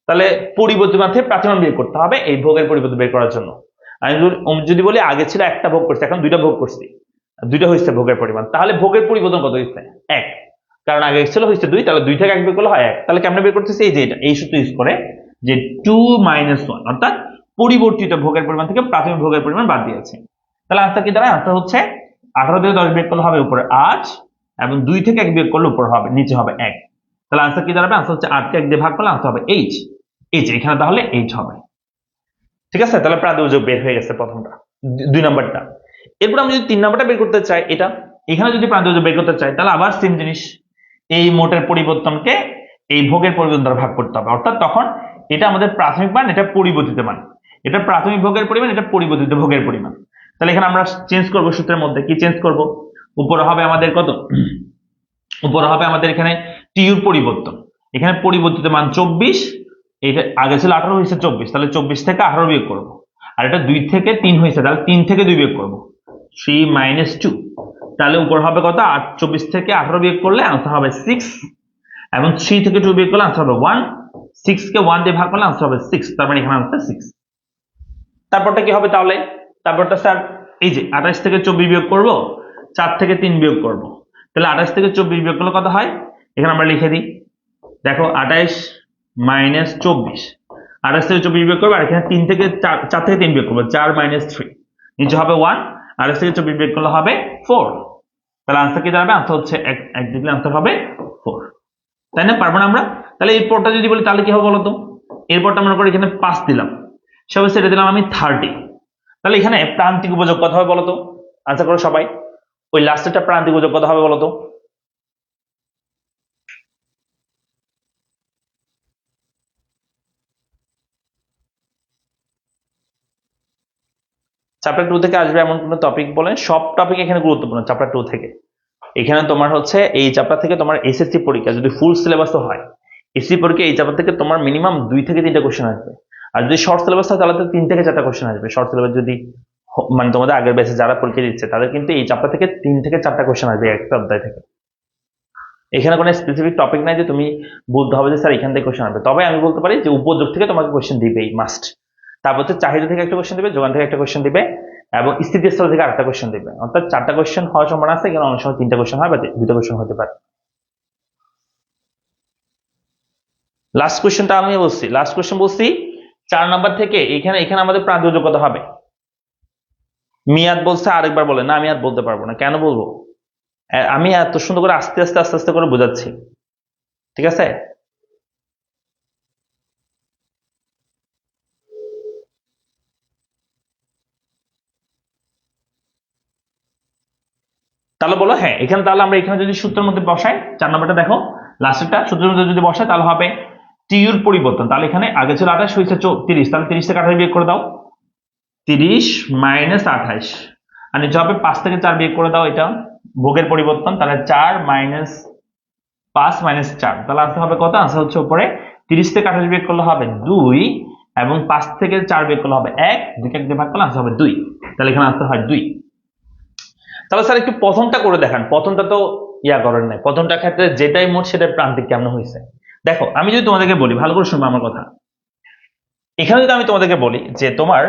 তাহলে পরিবর্তিত মান থেকে প্রাথমিক মান বের করতে হবে এই ভোগের পরিবর্তন বের করার জন্য। আমি যদি বলি আগে ছিল একটা ভোগ করছি, এখন দুইটা ভোগ করছি, দুইটা হয়েছে ভোগের পরিমাণ, তাহলে ভোগের পরিবর্তন কত হয়েছে? 1, কারণ আগে ছিল হয়েছে 2, তাহলে 2 থেকে 1 বের করলে হয় 1। তাহলে কেমনে বের করতেছি? এই যে এটা, এই সূত্র ইউজ করে যে 2 মাইনাস 1, অর্থাৎ পরিবর্তিত ভোগের পরিমাণ থেকে প্রাথমিক ভোগের পরিমাণ বাদ দিয়েছে। তাহলে আনসার কি দাঁড়ায়? আনসার হচ্ছে 18 থেকে 10 বিয়োগ করলে হবে উপরে 8, এবং 2 থেকে 1 বিয়োগ করলে উপরে হবে, নিচে হবে 1। তাহলে আনসার কি দাঁড়াবে? আনসার হচ্ছে 8 কে 1 দিয়ে ভাগ করলে আনসার হবে 8। এই যে এখানে তাহলে 8 হবে। ঠিক আছে, তাহলে প্রান্তিক উপযোগ বের হয়ে গেছে প্রথমটা, 2 নাম্বারটা। এরপর আমি যদি 3 নাম্বারটা বের করতে চাই, এটা এখানে যদি প্রান্তিক উপযোগ বের করতে চাই, তাহলে আবার সেম জিনিস, এই মোটের পরিবর্তনকে এই ভোগের পরিবর্তন দ্বারা ভাগ করতে হবে। অর্থাৎ তখন এটা আমাদের প্রাথমিক মান, এটা পরিবর্তিত মান, এটা প্রাথমিক ভোগের পরিমাণ, এটা পরিবর্তিত ভোগের পরিমাণ। তাহলে এখানে আমরা চেঞ্জ করব সূত্রের মধ্যে। কি চেঞ্জ করব? উপরে হবে আমাদের কত? উপরে হবে আমাদের এখানে টিইউর পরিবর্তন, এখানে পরিবর্তিত মান 24, এটা আগে ছিল 18, হয়েছে 24, তাহলে 24 থেকে 18 বিয়োগ করব। আর এটা 2 থেকে 3 হয়েছে, তাহলে 3 থেকে 2 বিয়োগ করব, 3 মাইনাস 2। তাহলে উপর হবে কত? 24 থেকে 18 বিয়োগ করলে আনসার হবে 6, এবং 3 থেকে 2 বিয়োগ করলে আনসার হবে 1, 6 কে 1 দিয়ে ভাগ করলে আনসার হবে 6, তার মানে এখানে আনসার 6। তারপরটা কি হবে তাহলে? তারপরটা স্যার এই যে 28 থেকে 24 বিয়োগ করব, 4 থেকে 3 বিয়োগ করব, তাহলে 28 থেকে 24 বিয়োগ করলে কত হয়? এখানে আমরা লিখে দিই দেখো 28 মাইনাস 24, 28 থেকে 24 বিয়োগ করবো, আর এখানে 3 থেকে 4 থেকে 3 বিয়োগ করবো, 4 মাইনাস 3, নিচে হবে 1, 28 থেকে 24 বিয়োগ করলে হবে 4। তাহলে আনসার কি দাঁড়াবে? আনসার হচ্ছে এক দিকে আনসার হবে 4, তাই না? পারবো না আমরা? তাহলে এই পরটা যদি বলি তাহলে কি হবে বলতো? এরপরটা মনে করি এখানে 5 দিলাম, সবাই সেটা দিলাম আমি 30। তাহলে এখানে প্রান্তিক উপযোগ কত হবে বলতো? আনসার করো সবাই। ওই লাস্টেরটা প্রান্তিক উপযোগ কত হবে বলতো? চ্যাপ্টার 2 থেকে আসবে এমন কোন টপিক বলেন, সব টপিক এখানে গুরুত্বপূর্ণ চ্যাপ্টার 2 থেকে। এখানে তোমার হচ্ছে এই চ্যাপ্টার থেকে তোমার এসএসসি পরীক্ষা যদি ফুল সিলেবাসও হয়, এসএসসি পরীক্ষা এই চ্যাপ্টার থেকে তোমার মিনিমাম 2 থেকে 3টা কোশ্চেন আসবে। আর যদি শর্ট সিলেবাস হয় তাহলে তো 3 থেকে 4টা কোশ্চেন আসবে। শর্ট সিলেবাস যদি মানে তোমাদের আগের ব্যাচে যারা পরীক্ষা দিচ্ছে তাদের কিন্তু এই চ্যাপ্টার থেকে 3 থেকে 4টা কোশ্চেন আসবে একটা অধ্যায় থেকে। এখানে কোনো স্পেসিফিক টপিক নাই যে তুমি বলতে হবে যে স্যার এখান থেকে কোশ্চেন আসবে। তবে আমি বলতে পারি যে উপযোগ থেকে তোমাকে কোশ্চেন দিবেই মাস্ট। তারপর হচ্ছে চাহিদা থেকে একটা কোশ্চেন দিবে, যোগান থেকে একটা কোশ্চেন দিবে, এবং স্থিতিস্থল থেকে আরেকটা কোশ্চেন দিবে। অর্থাৎ 4টা কোশ্চেন হওয়ার সম্ভাবনা আছে, এখানে অনেক সময় 3টা কোশ্চেন হয় বা 2টা কোশ্চেন হতে পারে। লাস্ট কোশ্চেনটা আমি বলছি, লাস্ট কোশ্চেন বলছি 4 নাম্বার থেকে। এখানে আমাদের প্রান্তীয় যোগ্যতা হবে। মিয়াদ বলছে, আরেকবার বলে না, আমি আর বলতে পারবো না। কেন বলবো? আমি এত সুন্দর করে আস্তে আস্তে আস্তে আস্তে করে বোঝাচ্ছি, ঠিক আছে? তাহলে বলো হ্যাঁ। এখানে তাহলে আমরা এখানে যদি সূত্রের মধ্যে বসাই, 4 নাম্বারটা দেখো, লাস্টেরটা সূত্রের মধ্যে যদি বসাই তাহলে হবে টিউর পরিবর্তন। তাহলে এখানে আগে ছিল 28, হয়েছে 30, তাহলে 30 থেকে 28 বিয়োগ করে দাও, 30 মাইনাস 28, আর নিচে হবে 5 থেকে 4 বিয়োগ করে দাও, এটা ভোগের পরিবর্তন। তাহলে 4 মাইনাস 5 মাইনাস 4, তাহলে আনসার হবে কত? আনসার হচ্ছে উপরে 30 থেকে 28 বিয়োগ করলে হবে 2, এবং 5 থেকে 4 বিয়োগ করলে হবে 1, 2 কে 1 দিয়ে ভাগ করলে আনসার হবে 2। তাহলে এখানে আনসার হয় 2। তাহলে স্যার একটু প্রথমটা করে দেখান। প্রথমটা তো করেন নাই। প্রথমটার ক্ষেত্রে যেটাই মোট সেটাই প্রান্তিক কেমন হয়েছে দেখো। আমি যদি তোমাদেরকে বলি, ভালো করে শুনবো আমার কথা। এখানে যদি আমি তোমাদেরকে বলি যে তোমার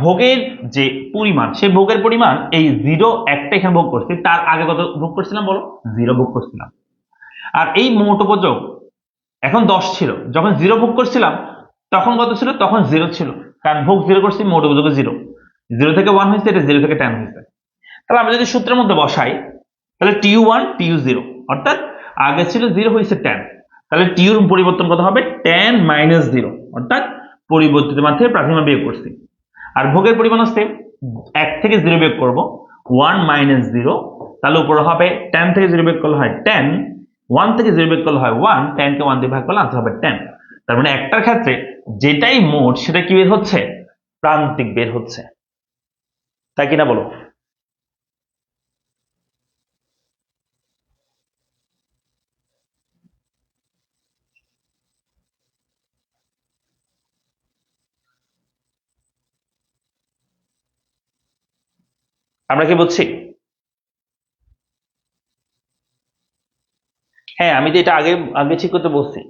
ভোগের যে পরিমাণ, সেই ভোগের পরিমাণ এই 0 একটা এখানে ভোগ করছি, তার আগে কত ভোগ করছিলাম বলো? 0 ভোগ করছিলাম। আর এই মোট উপযোগ এখন 10 ছিল, যখন 0 ভোগ করছিলাম তখন কত ছিল? তখন 0 ছিল, কারণ ভোগ 0 করছি, মোট উপযোগ 0। 0 থেকে 1 হয়েছে, এটা 0 থেকে 10 হয়েছে। তাহলে আমরা যদি সূত্রের মধ্যে বসাই, তাহলে tu1 tu0, অর্থাৎ আগে ছিল 0 হয়েছে 10, তাহলে টিউর পরিবর্তন কত হবে? 10 মাইনাস 0, অর্থাৎ পরিবর্তিত মান থেকে প্রাথমিক মান বিয়োগ করছি। আর ভোগের পরিমাণ হচ্ছে 1 থেকে 0 বিয়োগ করব, 1 মাইনাস 0, তাহলে উপরে হবে 10 থেকে 0 বিয়োগ করলে হয় 10, 1 থেকে 0 বিয়োগ করলে হয় 1, 10 কে 1 দিয়ে ভাগ করলে আনসার হবে 10। তার মানে একটার ক্ষেত্রে যেটাই মোট সেটা কি বের হচ্ছে? প্রান্তিক বের হচ্ছে, তাই কিনা বলো? আমরা কি বুঝছি? হ্যাঁ, আমি তো এটা আগে আগে ঠিক করতে বলছি।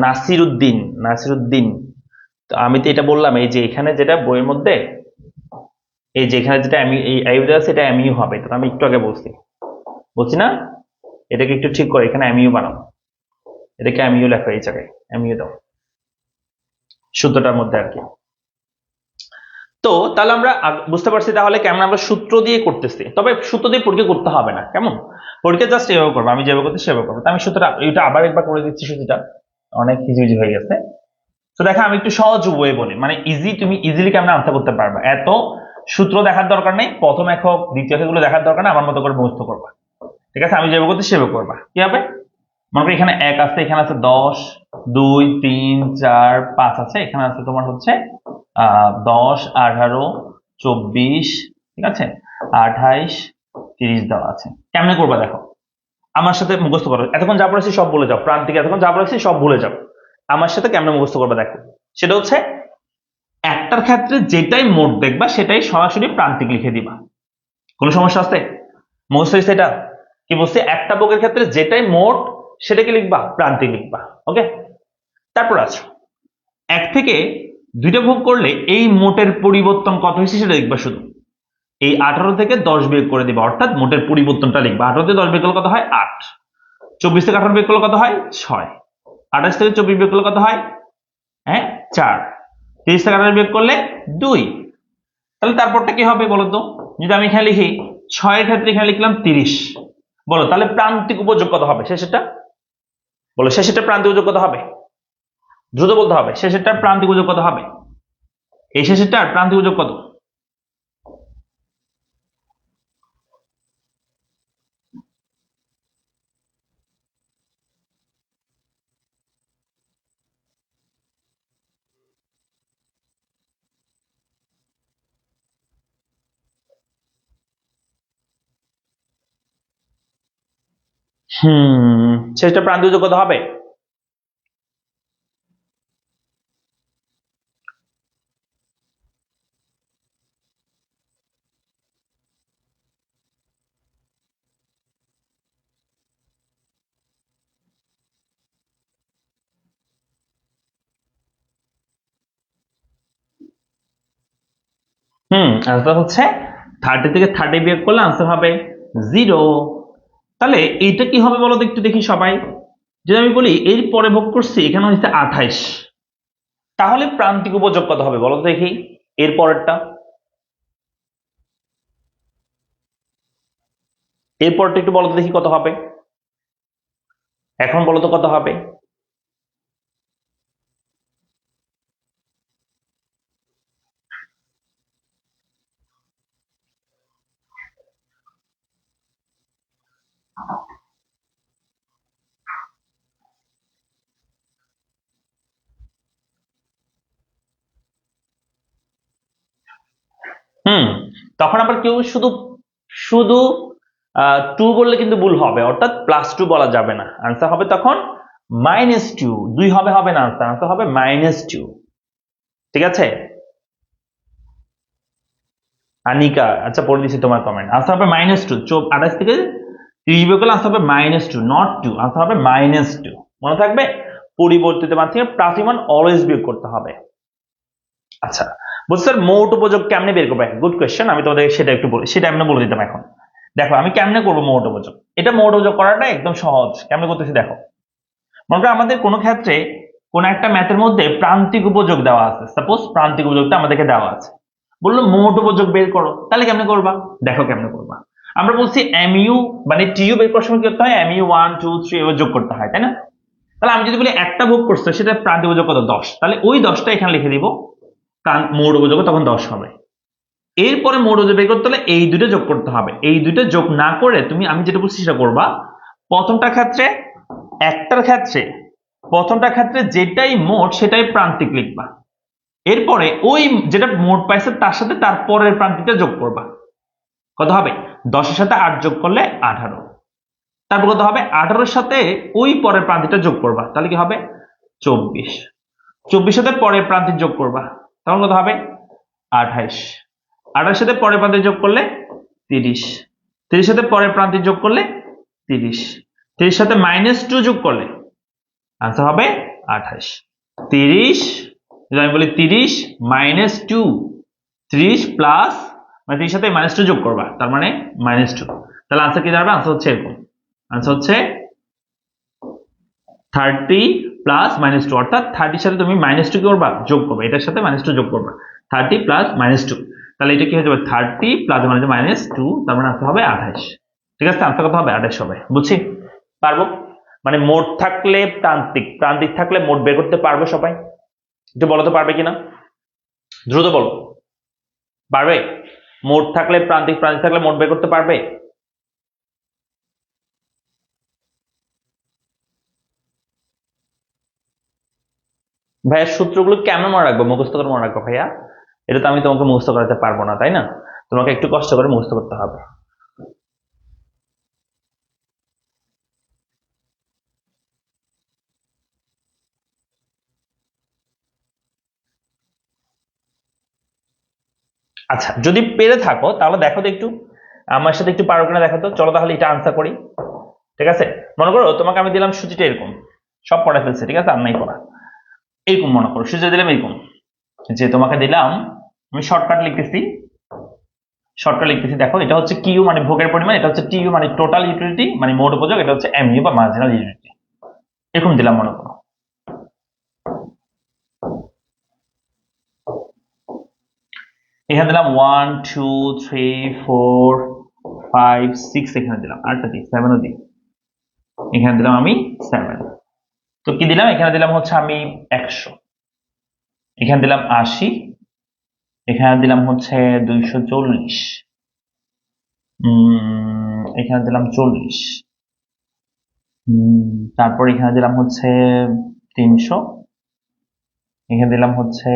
নাসিরুদ্দিন, তো আমি তো এটা বললাম, এই যে এখানে যেটা বইয়ের মধ্যে, এই যে এখানে যেটা আমি এই আইউ আছে, এটা এমইউ হবে। তো আমি একটু আগে বলছি না, এটাকে একটু ঠিক করে এখানে এমইউ বানাও, এটাকে এমইউ লেখো, এই জায়গায় এমইউ দাও সূত্রটার মধ্যে আর কি। তো তাহলে আমরা বুঝতে পারছি তাহলে কেমন আমরা সূত্র দিয়ে করতেছি। তবে সূত্র দিয়ে পরীক্ষা করতে হবে না, কেমন? পরীক্ষা জাস্ট এভাবে করবো, আমি যেভাবে করতে সেভাবে করবো। আমি সূত্রটা এটা আবার একবার করে দিচ্ছি, সূত্রটা অনেক ইজি হয়ে গেছে। তো দেখো আমি একটু সহজ ওয়ে বলি, মানে ইজি, তুমি ইজিলি কেমন আনসার করতে পারবা। এত সূত্র দেখার দরকার নেই, প্রথম একক দ্বিতীয় এককগুলো দেখার দরকার নেই, আমার মতো করে মুখস্থ করবা, ঠিক আছে? আমি যেভাবে করতে সেভাবে করবা। কি হবে? মনে করি এখানে 1 আছে, এখানে আছে 10, 2, 3, 4, 5 আছে, এখানে আছে তোমার হচ্ছে 10, 18, 24, ঠিক আছে, 28, 30 দেওয়া আছে। কেমনে করবা দেখো, আমার সাথে মুখস্থ করো। এতক্ষণ যা পড়েছি সব ভুলে যাও, প্রান্তিক এতক্ষণ যা পড়েছি সব ভুলে যাও। আমার সাথে কেমনে মুখস্থ করবা দেখো। সেটা হচ্ছে একটার ক্ষেত্রে যেটাই মোট দেখবা সেটাই সরাসরি প্রান্তিক লিখে দিবা। কোনো সমস্যা আছে? মুখস্থ হয়েছে এটা? কি বলছি? একটা ভোগের ক্ষেত্রে যেটাই মোট সেটাকে লিখবা, প্রান্তিক লিখবা। ওকে, তারপর আছে 1 থেকে 2টা ভোগ করলে এই মোটের পরিবর্তন কত হয়েছে সেটা লিখবা শুধু। এই 18 থেকে 10 বিয়োগ করে দিবা, অর্থাৎ মোটের পরিবর্তনটা লিখবা। 18 থেকে 10 বিয়োগ করলে কত হয়? 8। 24 থেকে 18 বিয়োগ করলে কত হয়? 6। 28 থেকে 24 বিয়োগ করলে কত হয়? হ্যাঁ 4। 30 থেকে 28 বিয়োগ করলে 2। তাহলে তারপরটা কি হবে বলো তো? যদি আমি এখানে লিখি 6 এর ক্ষেত্রে এখানে লিখলাম 30, বলো তাহলে প্রান্তিক উপযোগ কত হবে শেষেরটা? বলো শেষেরটা প্রান্তিক উপযোগ কত হবে? দ্রুত বলতে হবে, শেষেরটার প্রান্তিক উপযোগ কত হবে? এই শেষেরটার প্রান্তিক উপযোগ কত? শেষেরটা প্রান্তিক উপযোগ কত হবে? আনসার হচ্ছে 30 থেকে 30 বিয়োগ করলে আনসার হবে 0। তাহলে এইটা কি হবে বলো তো একটু দেখি সবাই। যদি আমি বলি এর পরে ভোগ করছি এখানে হচ্ছে 28, তাহলে প্রান্তিক উপযোগ কত হবে বলো তো দেখি এর পরেরটা? এর পরেরটা একটু বলো তো দেখি কত হবে, এখন বলো তো কত হবে? তখন আবার কেউ শুধু শুধু 2 বললে কিন্তু ভুল হবে, অর্থাৎ +2 বলা যাবে না, আনসার হবে তখন -2। 2 হবে হবে না, আনসার হবে -2। ঠিক আছে আনিকা, আচ্ছা পড়ে দিচ্ছি তোমার কমেন্ট। আনসার হবে -2। 28 থেকে 30 বিয়োগ করলে আনসার হবে -2, নট 2, আনসার হবে -2। মনে থাকবে পরিবর্তিত মান থেকে প্রাথমিক মান অলওয়েজ বিয়োগ করতে হবে। আচ্ছা বলছি স্যার মোট উপযোগ কেমনে বের করবে? গুড কোয়েশ্চেন, আমি তোমাদের সেটা একটু বলি, সেটা আমি বলে দিতাম এখন। দেখো আমি কেমনে করবো মোট উপযোগ, এটা মোট উপযোগ করাটা একদম সহজ। কেমনে করতেছি দেখো, মনে করো আমাদের কোনো ক্ষেত্রে কোন একটা ম্যাথের মধ্যে প্রান্তিক উপযোগ দেওয়া আছে, সাপোজ প্রান্তিক উপযোগটা আমাদেরকে দেওয়া আছে, বললো মোট উপযোগ বের করো, তাহলে কেমনে করবা? দেখো কেমনে করবা। আমরা বলছি এমইউ মানে টিইউ বের করার সময় কি করতে হয়? এমইউ 1 2 3 এভাবে যোগ করতে হয়, তাই না? তাহলে আমি যদি বলি একটা ভোগ করছে সেটা প্রান্তিক উপযোগ কত? 10, তাহলে ওই 10টা এখানে লিখে দিব, মোট উপযোগ তখন 10 হবে। এরপরে মোট উপযোগ বের করতে হলে এই দুটো যোগ করতে হবে, এই দুটো যোগ না করে তুমি আমি যেটা বলছি সেটা করবা। প্রথমটার ক্ষেত্রে প্রথমটার ক্ষেত্রে যেটাই মোট সেটাই প্রান্তিক লিখবা, এরপরে ওই যেটা মোট পাইছে তার সাথে তার পরের প্রান্তিকটা যোগ করবা। কত হবে? 10-এর সাথে 8 যোগ করলে 18, তারপর কত হবে? 18-এর সাথে ওই পরের প্রান্তিকটা যোগ করবা, তাহলে কি হবে? 24। 24-এর সাথে পরের প্রান্তিক যোগ করবা, তখন কত হবে? 28। 28-এর সাথে পরের প্রান্তিক যোগ করলে 30। 30-এর সাথে পরের প্রান্তিক যোগ করলে 30। 30-এর সাথে -2 যোগ করলে আনসার হবে 28। 30 যদি আমি বলি 30 -2, 30 প্লাস মানে 30 সাথে -2 যোগ করবা, তার মানে -2, তাহলে আনসার কি দাঁড়াবে? আনসার হচ্ছে এরকম, আনসার হচ্ছে 30 প্লাস -2, অর্থাৎ 30 সাথে তুমি -2 কি করবা? যোগ করবে, এটার সাথে -2 যোগ করবা, 30 প্লাস -2, তাহলে এটা কি হয়ে যাবে? 30 প্লাস -2, তার মানে আনসার হবে 28। ঠিক আছে, আনসার কত হবে? 28 হবে। বুঝছি? পারবো মানে মোট থাকলে প্রান্তিক, প্রান্তিক থাকলে মোট বের করতে পারবে সবাই? একটু বলো তো পারবে কিনা, দ্রুত বলো, পারবে? মোট থাকলে প্রান্তিক, প্রান্তিক থাকলে মোট বের করতে পারবে? ভাইয়া সূত্রগুলো কেমন মনে রাখবো? মুখস্থ করে মনে রাখবো ভাইয়া? এটা তো আমি তোমাকে মুখস্থ করাতে পারবো না, তাই না? তোমাকে একটু কষ্ট করে মুখস্থ করতে হবে। আচ্ছা যদি পেরে থাকো তাহলে দেখো তো একটু, আমার সাথে একটু পারো কিনা দেখো তো। চলো তাহলে এটা আনসার করি। ঠিক আছে, মনে করো তোমাকে আমি দিলাম সূচিটা এরকম, সব পড়ে ফেলছে, ঠিক আছে আর নাই পড়া। এরকম মনে করো সূচিটা দিলাম এরকম, যে তোমাকে দিলাম, আমি শর্টকাট লিখতেছি, দেখো এটা হচ্ছে কিউ মানে ভোগের পরিমাণ, এটা হচ্ছে টিইউ মানে টোটাল ইউটিলিটি মানে মোট উপযোগ, এটা হচ্ছে এমইউ বা মার্জিনাল ইউটিলিটি, এরকম দিলাম মনে করো। এখানে দিলাম 1 2 3 4 5 6 এখানে দিলাম, আরেকটা দিই 7 ও দিই, এখানে দিলাম আমি 7। তো কি দিলাম, এখানে দিলাম হচ্ছে আমি 100, এখানে দিলাম 80, এখানে দিলাম হচ্ছে 240, এখানে দিলাম 40, তারপর এখানে দিলাম হচ্ছে 300, এখানে দিলাম হচ্ছে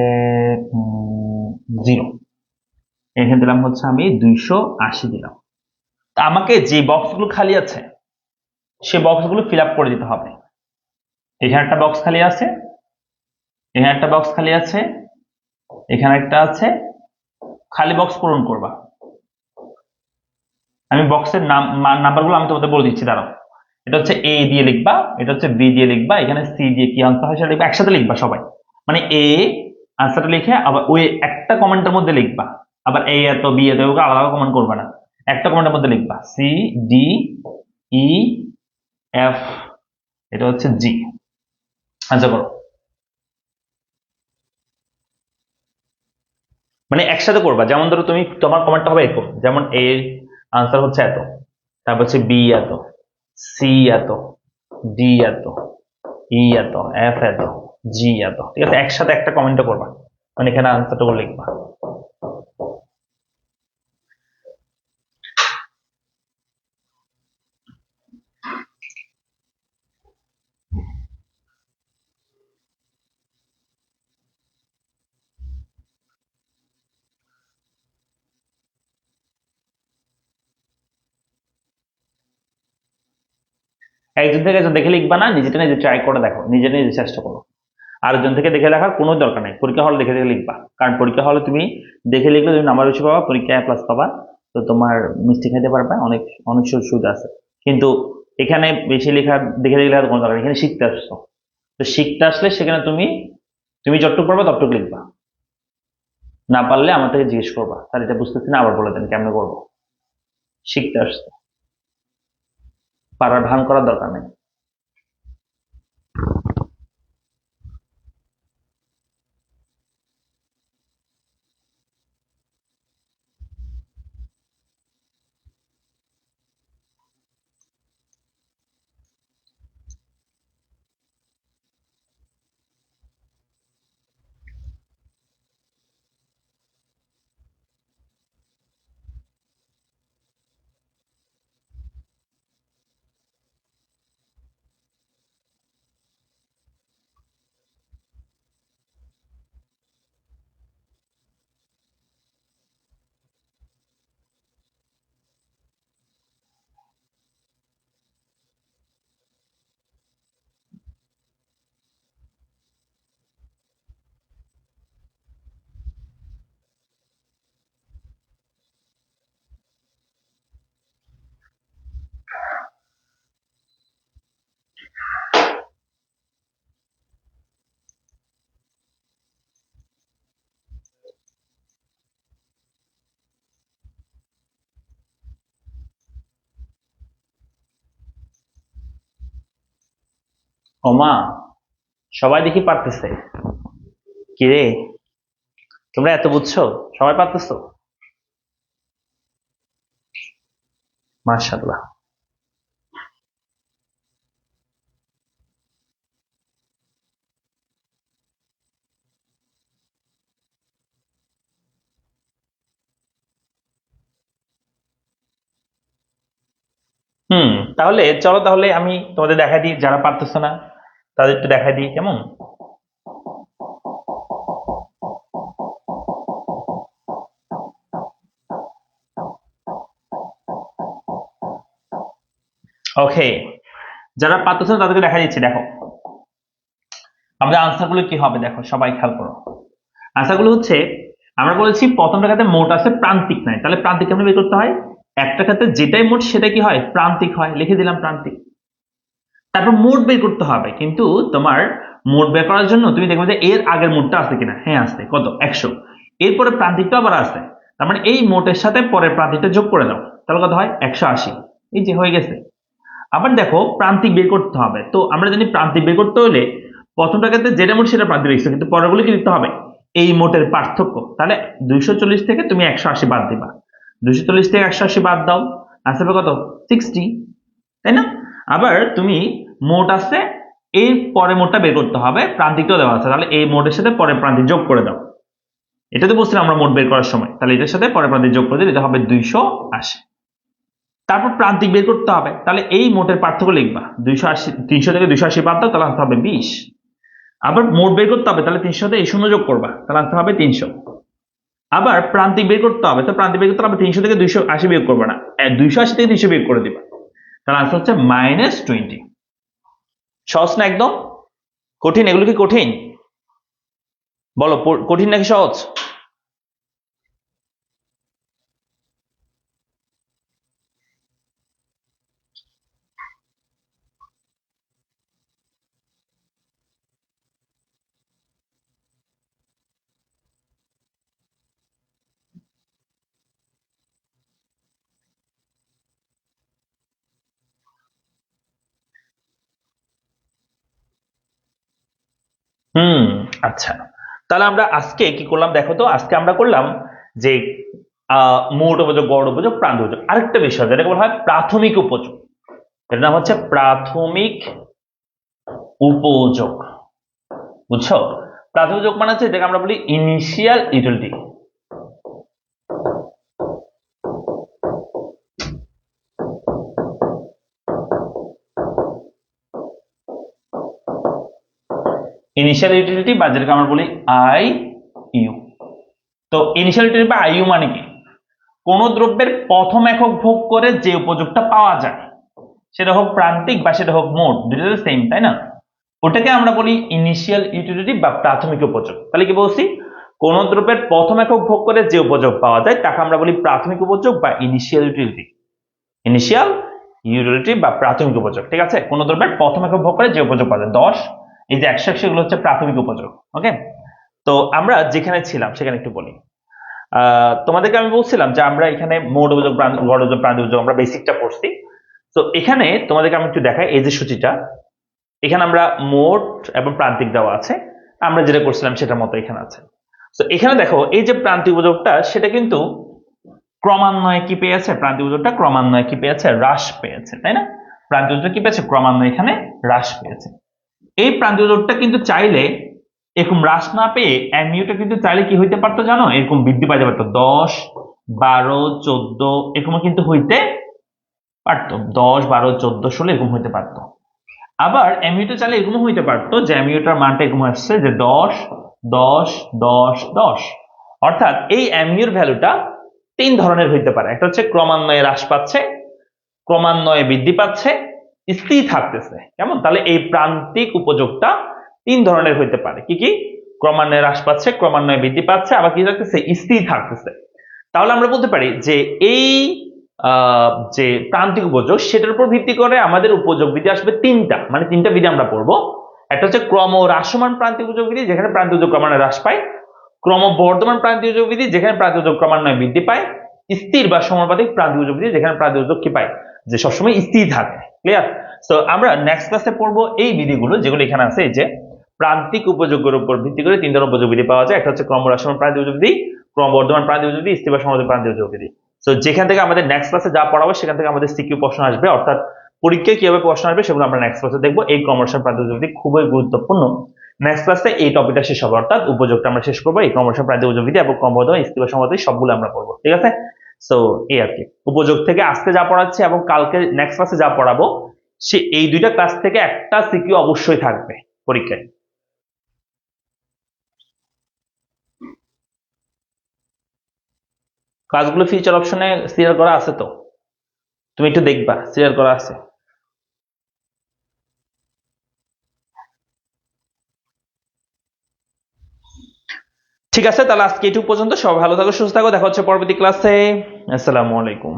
0, এখানে দিলাম হচ্ছে আমি 280 দিলাম। তা আমাকে যে বক্সগুলো খালি আছে সে বক্সগুলো ফিল আপ করে দিতে হবে। এখানে একটা বক্স খালি আছে, এখানে একটা বক্স খালি আছে, এখানে একটা আছে, খালি বক্স পূরণ করবা। আমি বক্সের নাম্বারগুলো আমি তোমাদের বলে দিচ্ছি, দাঁড়াও। এটা হচ্ছে এ দিয়ে লিখবা, এটা হচ্ছে বি দিয়ে লিখবা, এখানে সি দিয়ে কি আনসার হয় সেটা লিখবা, একসাথে লিখবা সবাই। মানে এ আনসারটা লিখে আবার ওই একটা কমেন্টের মধ্যে লিখবা, আবার এ এত বি এত আলাদা কমেন্ট করবা না, একটা কমেন্টের মধ্যে লিখবা। সি ডি ই এফ, এটা হচ্ছে জি। আচ্ছা করো, মানে একসাথে করবা। যেমন ধরো তুমি তোমার কমেন্টটা হবে এরকম, যেমন এ আনসার হচ্ছে এত, তারপর হচ্ছে বি এত, সি এত, ডি এত, ই এত, এফ এত, জি এত, ঠিক আছে? একসাথে একটা কমেন্টও করবা, মানে এখানে আনসারটা লিখবা। একজন থেকে একজন দেখে লিখবা না, নিজেটা নিজে ট্রাই করে দেখো, নিজে নিজে চেষ্টা করো। আরেকজন থেকে দেখে লেখার কোনো দরকার নেই, পরীক্ষা হলে দেখে দেখে লিখবা, কারণ পরীক্ষা হলে তুমি দেখে লিখলে তুমি নাম্বার বেশি পাবা, পরীক্ষায় এ প্লাস পাবা, তো তোমার মিষ্টি খাইতে পারবে, অনেক অনেক সুযোগ সুবিধা আছে। কিন্তু এখানে বেশি লেখা দেখে দেখে লেখার কোনো দরকার নেই, এখানে শিখতে আসছো, তো শিখতে আসলে সেখানে তুমি তুমি যতটুকু পারবে ততটুকু লিখবা, না পারলে আমার থেকে জিজ্ঞেস করবা, স্যার এটা বুঝতেছি না, আবার বলে দেন কেমনে করবো। শিখতে আসছো, পারার ভান করার দরকার নেই। ওমা, সবাই দেখি পারতেছে। কিরে, তোমরা এত বুঝছো, সবাই পারতেছো, মাশাআল্লাহ। তাহলে চলো, তাহলে আমি তোমাদের দেখাই দিই, যারা পারতেছো না তাদের একটু দেখাই দিই, কেমন? ওকে, যারা পারতেছো না তাদেরকে দেখা দিচ্ছি, দেখো আমাদের আনসার গুলো কি হবে, দেখো সবাই খেয়াল করো। আনসার গুলো হচ্ছে, আমরা বলেছি প্রথম টাকাতে মোট আছে, প্রান্তিক নাই, তাহলে প্রান্তিক কেমন বের করতে হয়? একটা খাতে যেটাই মোট সেটা কি হয়, প্রান্তিক হয়, লিখে দিলাম প্রান্তিক। তারপর মোট বের করতে হবে, কিন্তু তোমার মোট বের করার জন্য তুমি দেখবে যে এর আগের মোটটা আছে কিনা, হ্যাঁ আছে, কত 100, এরপরে প্রান্তিকটা আবার আছে, তার মানে এই মোটের সাথে পরের প্রান্তিকটা যোগ করে দাও, তাহলে কত হয় 180, এই যে হয়ে গেছে। আবার দেখো প্রান্তিক বের করতে হবে, তো আমরা জানি প্রান্তিক বের করতে হলে প্রথম টাকাতে যেটা মোট সেটা প্রান্তিক লিখছো, কিন্তু পরেরগুলো কি লিখতে হবে, এই মোটের পার্থক্য। তাহলে 240 থেকে তুমি 180 বাদ দিবা, 240 থেকে 180 বাদ দাও, আনসার হবে কত? 60, তাই না? আবার তুমি মোট আছে, এর পরে মোটটা বের করতে হবে, প্রান্তিকটাও দেওয়া আছে, তাহলে এই মোটের সাথে পরের প্রান্তিক যোগ করে দাও। এটা তো বলছিলাম আমরা মোট বের করার সময়, তাহলে এটার সাথে পরের প্রান্তিক যোগ করে দিলে এটা হবে 280। তারপর প্রান্তিক বের করতে হবে, তাহলে এই মোটের পার্থক্য লিখবা, 280, 300 থেকে 280 বাদ দাও, তাহলে আনসার হবে 20। আবার মোট বের করতে হবে, তাহলে 300 সাথে এই শূন্য যোগ করবা, তাহলে আনসার হবে 300। আবার প্রান্তিক বের করতে হবে, তো প্রান্তিক বের করতে হবে 300 থেকে 280 বিয়োগ করবে না, 280 থেকে 300 বিয়োগ করে দিবা, তাহলে আনসার হচ্ছে -20। সহজ না একদম? কঠিন? এগুলো কি কঠিন? বলো, কঠিন নাকি সহজ? হুম, আচ্ছা। তাহলে আমরা আজকে কি করলাম দেখো তো, আজকে আমরা করলাম যে মোট উপযোগ, গড় উপযোগ, প্রান্ত উপযোগ। আরেকটা বিষয় যেটাকে বলা হয় প্রাথমিক উপযোগ, এর নাম হচ্ছে প্রাথমিক উপযোগ। বুঝছো? প্রাথমিক উপযোগ মানে হচ্ছে যেটাকে আমরা বলি ইনিশিয়াল ইউটিলিটি। ইনিশিয়াল ইউটিলিটি বা যেটাকে আমরা বলি আই ইউ। তো ইনিশিয়াল ইউটিলিটি বা আই ইউ মানে কি? কোন দ্রব্যের প্রথম একক ভোগ করে যে উপযোগটা পাওয়া যায়, সেটা হোক প্রান্তিক বা সেটা হোক মোট, দুটো সেম, তাই না? ওটাকে আমরা বলি ইনিশিয়াল ইউটিলিটি বা প্রাথমিক উপযোগ। তাহলে কি বলছি? কোন দ্রব্যের প্রথম একক ভোগ করে যে উপযোগ পাওয়া যায় তাকে আমরা বলি প্রাথমিক উপযোগ বা ইনিশিয়াল ইউটিলিটি। ইনিশিয়াল ইউটিলিটি বা প্রাথমিক উপযোগ, ঠিক আছে? কোন দ্রব্যের প্রথম একক ভোগ করে যে উপযোগ পাওয়া যায়, 10, এই যে 100 সেগুলো হচ্ছে প্রাথমিক উপযোগ। ওকে, তো আমরা যেখানে ছিলাম সেখানে একটু বলি। তোমাদেরকে আমি বলছিলাম যে আমরা এখানে মোট উপযোগ, গড় উপযোগ, প্রান্তিক উপযোগ আমরা বেসিকটা পড়ছি। তো এখানে তোমাদেরকে আমি একটু দেখাই, এই যে সূচিটা, এখানে আমরা মোট এবং প্রান্তিক দেওয়া আছে, আমরা যেটা করছিলাম সেটার মতো এখানে আছে। তো এখানে দেখো এই যে প্রান্তিক উপযোগটা, সেটা কিন্তু ক্রমান্বয়ে কি পেয়েছে? প্রান্তিক উপযোগটা ক্রমান্বয়ে কি পেয়েছে? হ্রাস পেয়েছে, তাই না? প্রান্তিক উপযোগ কি পেয়েছে? ক্রমান্বয়ে এখানে হ্রাস পেয়েছে। এই প্রান্তিক উপযোগটা কিন্তু চাইলে এরকম হ্রাস না পেয়ে এমইউটা কিন্তু চাইলে কি হইতে পারতো জানো? এরকম বৃদ্ধি পাইতে পারতো, 10, 12, 14 এরকম কিন্তু হইতে পারতো, 10, 12, 14, 16 এরকম হইতে পারতো। আবার এমইউটা চাইলে এরকম হইতে পারতো যে এমইউটার মানটা এরকম আসছে যে 10, 10, 10, 10। অর্থাৎ এই এমইউর ভ্যালুটা 3 ধরনের হইতে পারে। একটা হচ্ছে ক্রমান্বয়ে হ্রাস পাচ্ছে, ক্রমান্বয়ে বৃদ্ধি পাচ্ছে, স্থির থাকতেছে। কেমন? তাহলে এই প্রান্তিক উপযোগটা 3 ধরনের হইতে পারে। কি কি? ক্রমান্বয়ে হ্রাস পাচ্ছে, ক্রমান্বয়ে বৃদ্ধি পাচ্ছে, আবার কি থাকতেছে? স্থির থাকতেছে। তাহলে আমরা বলতে পারি যে এই যে প্রান্তিক উপযোগ, সেটার উপর ভিত্তি করে আমাদের উপযোগ বিধি আসবে 3টা, মানে 3টা বিধি আমরা পড়বো। একটা হচ্ছে ক্রম হ্রাসমান প্রান্তিক উপযোগ বিধি, যেখানে প্রান্তিক উপযোগ ক্রমান্বয়ে হ্রাস পায়। ক্রমবর্ধমান প্রান্তিক উপযোগ বিধি, যেখানে প্রান্তিক উপযোগ ক্রমান্বয়ে বৃদ্ধি পায়। স্থির বা সমানুপাতিক প্রান্তিক উপযোগ বিধি, যেখানে প্রান্তিক উপযোগ কি পায়? যে সবসময় স্থির থাকে। ক্লিয়ার? তো আমরা নেক্সট ক্লাসে পড়বো এই বিধিগুলো, যেগুলো এখানে আছে, এই যে প্রান্তিক উপযোগের উপর ভিত্তি করে 3 ধরনের উপযোগ বিধি পাওয়া যায়। একটা হচ্ছে ক্রম হ্রাসমান প্রান্তিক উপযোগ বিধি, ক্রমবর্ধমান প্রান্তিক উপযোগ বিধি, স্থির বা সমানুপাতিক প্রান্তিক উপযোগ বিধি। তো যেখান থেকে আমাদের নেক্সট ক্লাসে যা পড়াবো সেখান থেকে আমাদের সিকিউ প্রশ্ন আসবে, অর্থাৎ পরীক্ষায় কিভাবে প্রশ্ন আসবে সেগুলো আমরা নেক্সট ক্লাসে দেখবো। এই ক্রম হ্রাসমান প্রান্তিক উপযোগ বিধি খুবই গুরুত্বপূর্ণ। নেক্সট ক্লাসে এই টপিকটা শেষ হবে, অর্থাৎ উপযোগটা আমরা শেষ করবো। এই ক্রম হ্রাসমান প্রান্তিক উপযোগ বিধি এবং ক্রমবর্ধমান, স্থির বা সমানুপাতিক সবগুলো আমরা পড়বো, ঠিক আছে? সো এই আর কি উপযোগ থেকে আজকে যা পড়াচ্ছি এবং কালকে নেক্সট ক্লাসে যা পড়াবো, সে এই দুইটা ক্লাস থেকে একটা সিকিউ অবশ্যই থাকবে পরীক্ষায়। ক্লাসগুলো ফিচার অপশনে সিরিয়াল করা আছে, তো তুমি একটু দেখবা সিরিয়াল করা আছে। ঠিক আছে, তাহলে আজকে এটুকু পর্যন্ত। সবাই ভালো থাকো, সুস্থ থাকো, দেখা হচ্ছে পরবর্তী ক্লাসে। আসসালামু আলাইকুম।